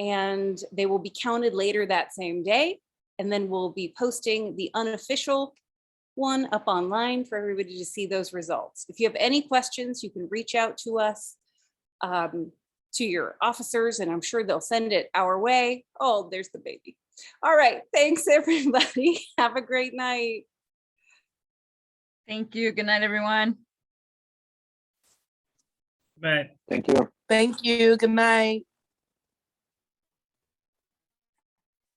[SPEAKER 1] And they will be counted later that same day. And then we'll be posting the unofficial one up online for everybody to see those results. If you have any questions, you can reach out to us, to your officers, and I'm sure they'll send it our way. Oh, there's the baby. All right, thanks everybody. Have a great night.
[SPEAKER 8] Thank you. Good night, everyone.
[SPEAKER 3] Right.
[SPEAKER 5] Thank you.
[SPEAKER 7] Thank you. Good night.